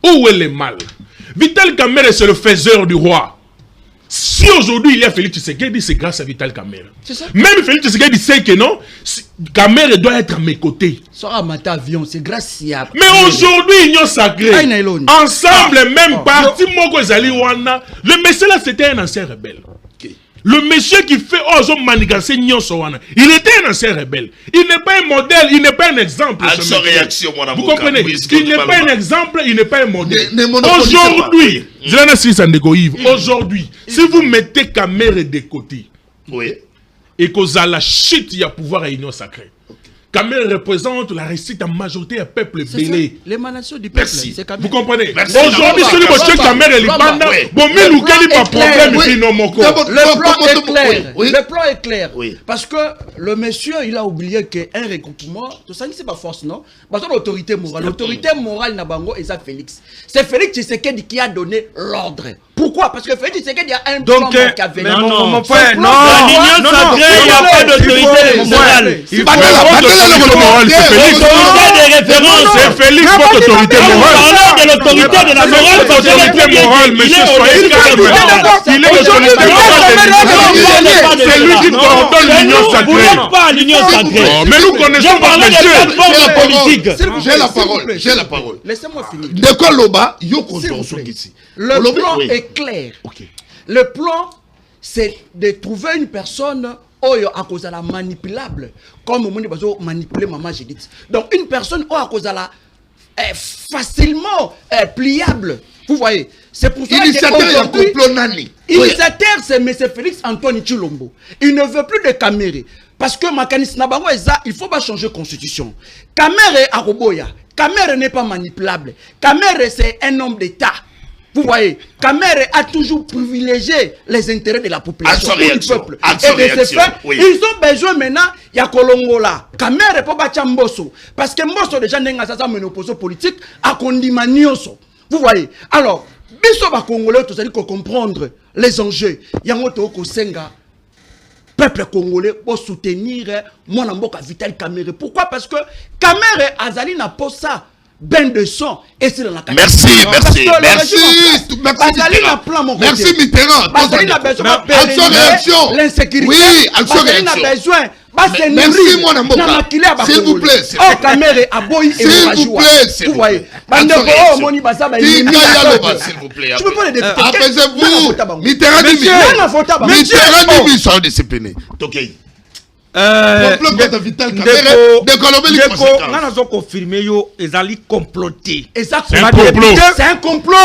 Où est le mal? Vital Kamere, c'est le faiseur du roi. Si aujourd'hui il y a Félix Tshisekedi, c'est grâce à Vital Kamere. Même Félix Tshisekedi sait que non, Kamere doit être à mes côtés. Avion, c'est grâce à... Mais aujourd'hui, Union sacrée, ensemble, même parti, le monsieur là, c'était un ancien rebelle. Le monsieur qui fait manigancé il était un ancien rebelle. Il n'est pas un modèle, il n'est pas un exemple. Vous comprenez? Il n'est pas un exemple, il n'est pas un modèle. Aujourd'hui, aujourd'hui, si vous mettez Kamere de côté, et que ça la chute, il y a pouvoir à l'Union sacrée. Kamere représente la réussite en majorité à peuple belé. L'émanation du peuple. Vous comprenez? Aujourd'hui, celui qui Kamere est le plan est clair. Parce que le monsieur, il a oublié qu'un regroupement, tout ça, c'est pas force, non? Parce que l'autorité morale. L'autorité morale, Nabango, et ça, Félix. C'est Félix Tshisekedi qui a donné l'ordre. Pourquoi? Parce que Félix Tshisekedi a un plan machiavélique. Non, mon frère, non. L'Union sacrée, il n'y a pas d'autorité morale. Il faut l'autorité de référence. C'est Félix, votre autorité morale. Parlons de l'autorité de la morale. Votre autorité morale, monsieur, soyez calme. Il est l'autorité morale. C'est lui qui coordonne l'union Vous sacrée. n'êtes pas à l'union sacrée. Mais nous connaissons Je parlais votre des monsieur. plateformes politiques. J'ai la parole. Laissez-moi finir. De quoi Loba, yo S'il vous contour plaît. ici. Le plan est clair. Ok. Le plan, c'est de trouver une personne à cause de la manipulable. Comme on dit, manipuler maman, j'ai dit. Donc, une personne à cause de la facilement pliable. Vous voyez. C'est pour ça Initiateur, il y a un complot nani. Initiateur, c'est M. Félix Antoine Chilombo. Il ne veut plus de Kamere. Parce que Makanis Nabango, il faut pas changer la constitution. Kamere à Roboya. Kamere n'est pas manipulable. Kamere, c'est un homme d'État. Vous voyez, Kamere a toujours privilégié les intérêts de la population, du peuple. Et de ce fait, ils ont besoin maintenant, il y a Kolongola. Kamere pour battre Mbosso. Parce que Mbosso déjà n'a pas de opposition politique à Kondimanioso. Vous voyez. Alors, Biso va Congolais, tout ça dit qu'on comprendre les enjeux. Il y a un autre Senga. Peuple congolais pour soutenir mon amboka Vital Kamere. Pourquoi? Parce que Kamere Azali n'a pas ça. Ben de sang et c'est dans la merci merci Mitterrand. Azali n'a besoin de réaction. L'insécurité. Oui, Azali n'a besoin. Merci mon amboka. S'il vous plaît. Oh Kamere a boy et s'il vous plaît. Vous voyez. S'il vous plaît. Tu peux pas les députés. Apaisez-vous. Mitterrand dit Mitterrand soyez discipliné. OK. Nana zo confirmer yo ezali comploté. C'est un complot. C'est un complot.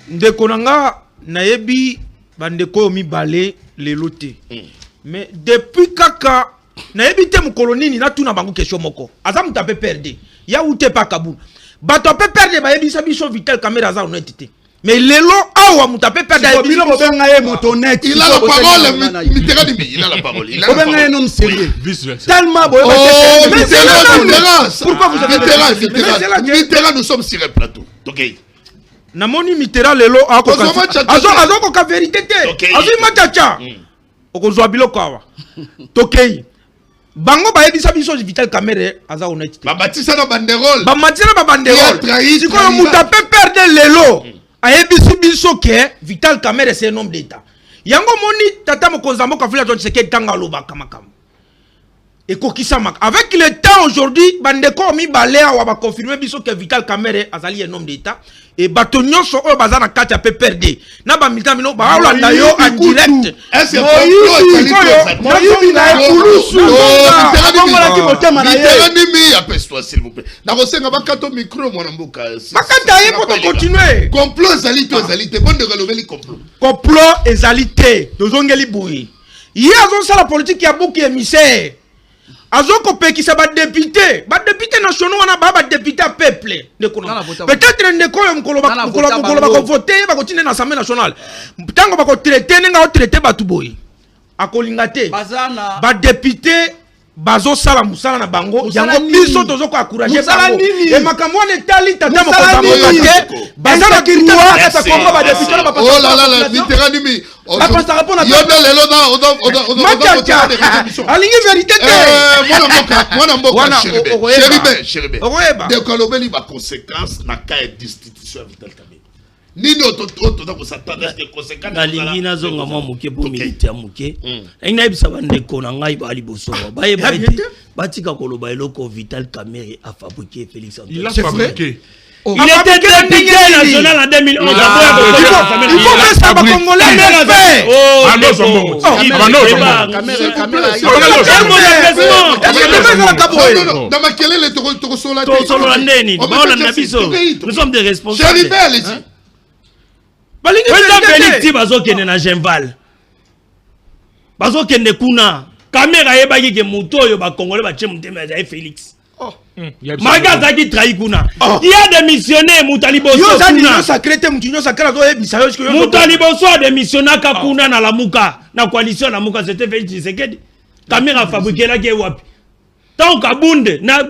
Ndeko nanga nayebi bandeko mibale lelo te. Mais depuis kaka nayebi te mukolonini na tuna bango question moko. Aza muta pe perdre. Ya ute pa kabuna. Bato pe perdre ba yebi sabiso Vital Kamere aza honnêteté. Mais lelo awa muta pe perdre. Il a la parole. Mitterrand dit il a la parole. Il a la parole. Tellement pourquoi vous avez Mitterrand nous sommes sur un plateau. OK. Namoni Mitterrand lelo ako azo ka vérité te. Azo matacha. Okozwa biloko awa. Tokei. Bango ba yebisa biso Vital Kamere aza honnête. Ba batisa na banderole. Ba matira ba banderole. Siko muta pe perdre lelo. Ayebisi biso ke Vital Kamere c'est un homme d'État. Yango moni tata mokonza moko afula to tseke tanga loba kamakam. Avec le temps aujourd'hui, bandeko mi balea wa ba confirmer biso que Vital Kamere azali un homme d'État et batonyo so o bazana kati a pe perdre. Na ba militant mino ba olanda yo en direct. Est-ce que s'il vous plaît. Nakosenga bakato micro mwana mboka. Bakata ye pour continuer. Complot ezalité bonne de galobeli complot. Complot ezalité dozongeli boui. Hier on ça la politique ya bouki émissaire. Azoko pekisa ba député nationaux wana ba député à peuple peut-être ndeko yo mukolo ba voter ba continuer na assemblée nationale tango ba ko traiter nga o traiter ba tuboyi akolinga te ba député bazo sala musala na bango yango biso tozo ko encourager bango et makambo ne tali tata mo ko te bazana kirwa ata komba ba député ba papa oh là là Mitterrand dimi ça répond à alingi vérité te mwana mboka chéribe de kolobeli ba conséquences na cas d'institution Vital Kamere nini otoda ko s'attendre des conséquences nalingi nazonga mwa muke po militaire muke engina ebisa bandeko na ngai bali bosoba baye batika koloba eloko Vital Kamere a fabriqué Félix Antoine. Il a fabriqué. Il était député national en 2011. Il faut que ça va congolais fait. Nous sommes des responsables. Félix bazokende na Genval. Bazokende kuna. Kamera yebaki ke muto oyo ba congolais ba tche mutema ya Félix. Magaza qui trahit kuna. Il y a des missionnaires Moutaliboso. Yo za union sacrée te union sacrée zo ebisa yo que Moutaliboso a des missionnaires kakuna na lamuka na coalition na muka c'était Félix Tshisekedi. Kamera fabriqué la ke wapi. Tant Kabunde na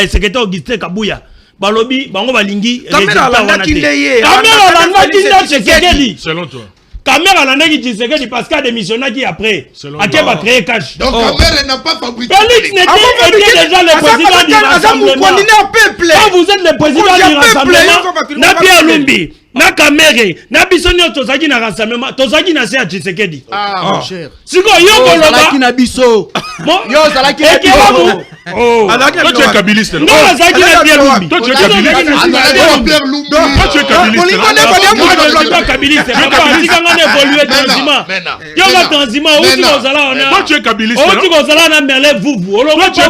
secrétaire Augustin Kabuya. balobi bango balingi Caméra landaki nde ye. Caméra landaki nde Tshisekedi. Selon toi. Caméra landaki Tshisekedi parce qu'il a démissionné qui après. Ake va créer cash. Donc Caméra n'a pas fabriqué. Félix était déjà le président du rassemblement. Quand vous êtes le président du rassemblement, na Pierre Lumbi, na Caméra, na Bissonio Tozaki na rassemblement, Tozaki na Sia Tshisekedi. Ah, mon cher. Siko yo Zalaki na biso. Yo Zalaki na biso. Toi tu es kabiliste. Non, Zalaki na Pierre Lumbi. Toi tu es kabiliste. Toi tu es kabiliste. Toi tu es kabiliste. Toi tu es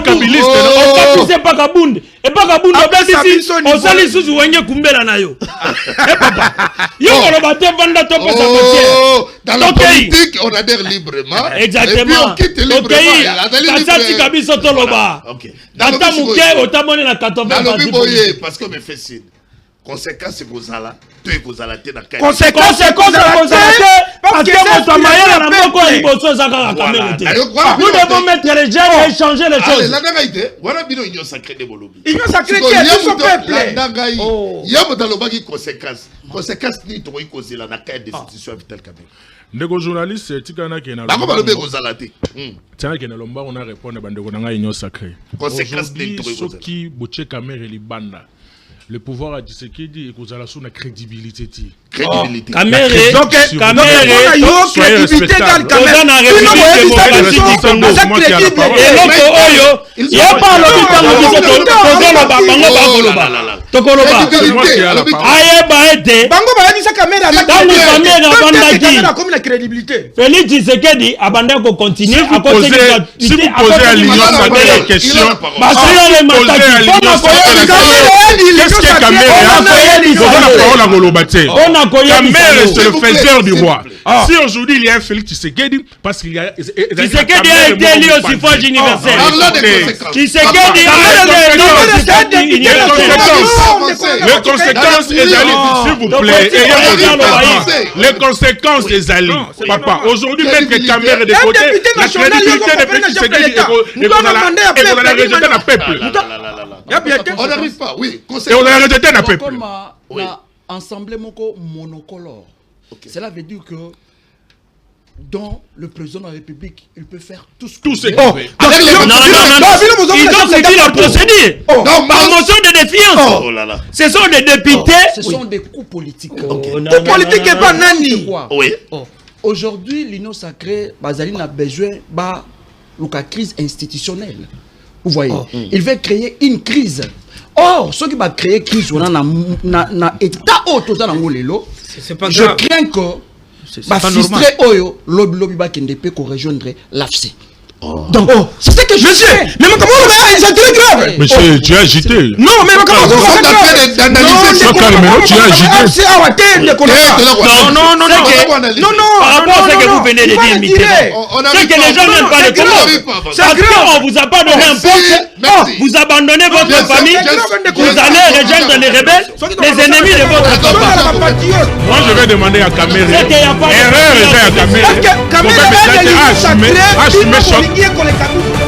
kabiliste. Et pas Kabund obesi osali suzu wenye kumbela na yo. Eh papa. Yo kolobate vanda tope sa Oh, dans la politique, on adhère librement. Exactement. Et puis on quitte librement. Kasati kabiso toloba. OK. Data muke otamone na 80 dans le biboye parce que me fait signe. Conséquence c'est kozala, tu es kozala te na kai. Conséquence parce que mon mayela na moko liboso zaka kamera te. Nous devons mettre les gens et changer les choses. Allez, la nagaïte, voilà bino union sacrée de Bolobi. Union sacrée qui est son peuple. La nagaï. Yamo dalobaki conséquence. Conséquence ni to kozela na kai destitution Vital Kamerhe. Ndeko journaliste tikana ke na Bako balobe kozala te. Tiens ke na lomba on a répondre bandeko na union sacrée. Conséquence ni to kozala. Soki boche Kamerhe libanda. Le pouvoir a Tshisekedi et Kozala sous la crédibilité. Crédibilité. Caméra, donc Caméra, il y a crédibilité dans le Caméra. On a république démocratique Congo. Il y a pas Félix Tshisekedi abanda ko continuer à côté de si vous posez à l'union sacrée la question, qu'est-ce que Caméra c'est le faiseur du roi. Si aujourd'hui il y a un Félix Tshisekedi, parce qu'il y a Tshisekedi a été élu au suffrage universel. Tshisekedi les conséquences, s'il vous plaît, les conséquences des alliés. Papa, aujourd'hui, mettre Caméra de côté, la crédibilité de Félix Tshisekedi et qu'on a la rejeté dans le peuple. On n'arrive pas, oui. Et on a la rejeté dans le peuple. Oui. Ensemble monocolore. Cela veut dire que dans le président de la République, il peut faire tout ce qu'il veut. Non, ils ont suivi la procédure. Par motion de défiance. Ce sont des députés. Ce sont des coups politiques. Coups politiques et pas nani. Oui. Aujourd'hui, l'union sacrée, Bazaline a besoin de crise institutionnelle. Vous voyez, il veut créer une crise. Or, ceux qui vont créer une crise dans l'état autour je crains que va frustrer Oyo, lobby qui peut rejoindre l'AFC. Donc, c'est ce que je sais. Mais comment c'est très grave. Monsieur, tu as agité. Non, mais comment c'est grave. Tu as agité. Non. Par rapport à ce que vous venez de dire, c'est que les gens n'aiment pas le Congo. Parce qu'on ne vous a pas donné un poste. Vous abandonnez votre famille. Vous allez rejoindre les rebelles, les ennemis de votre papa. Moi, je vais demander à Caméra. Erreur à Caméra. Caméra, Assumer collectif.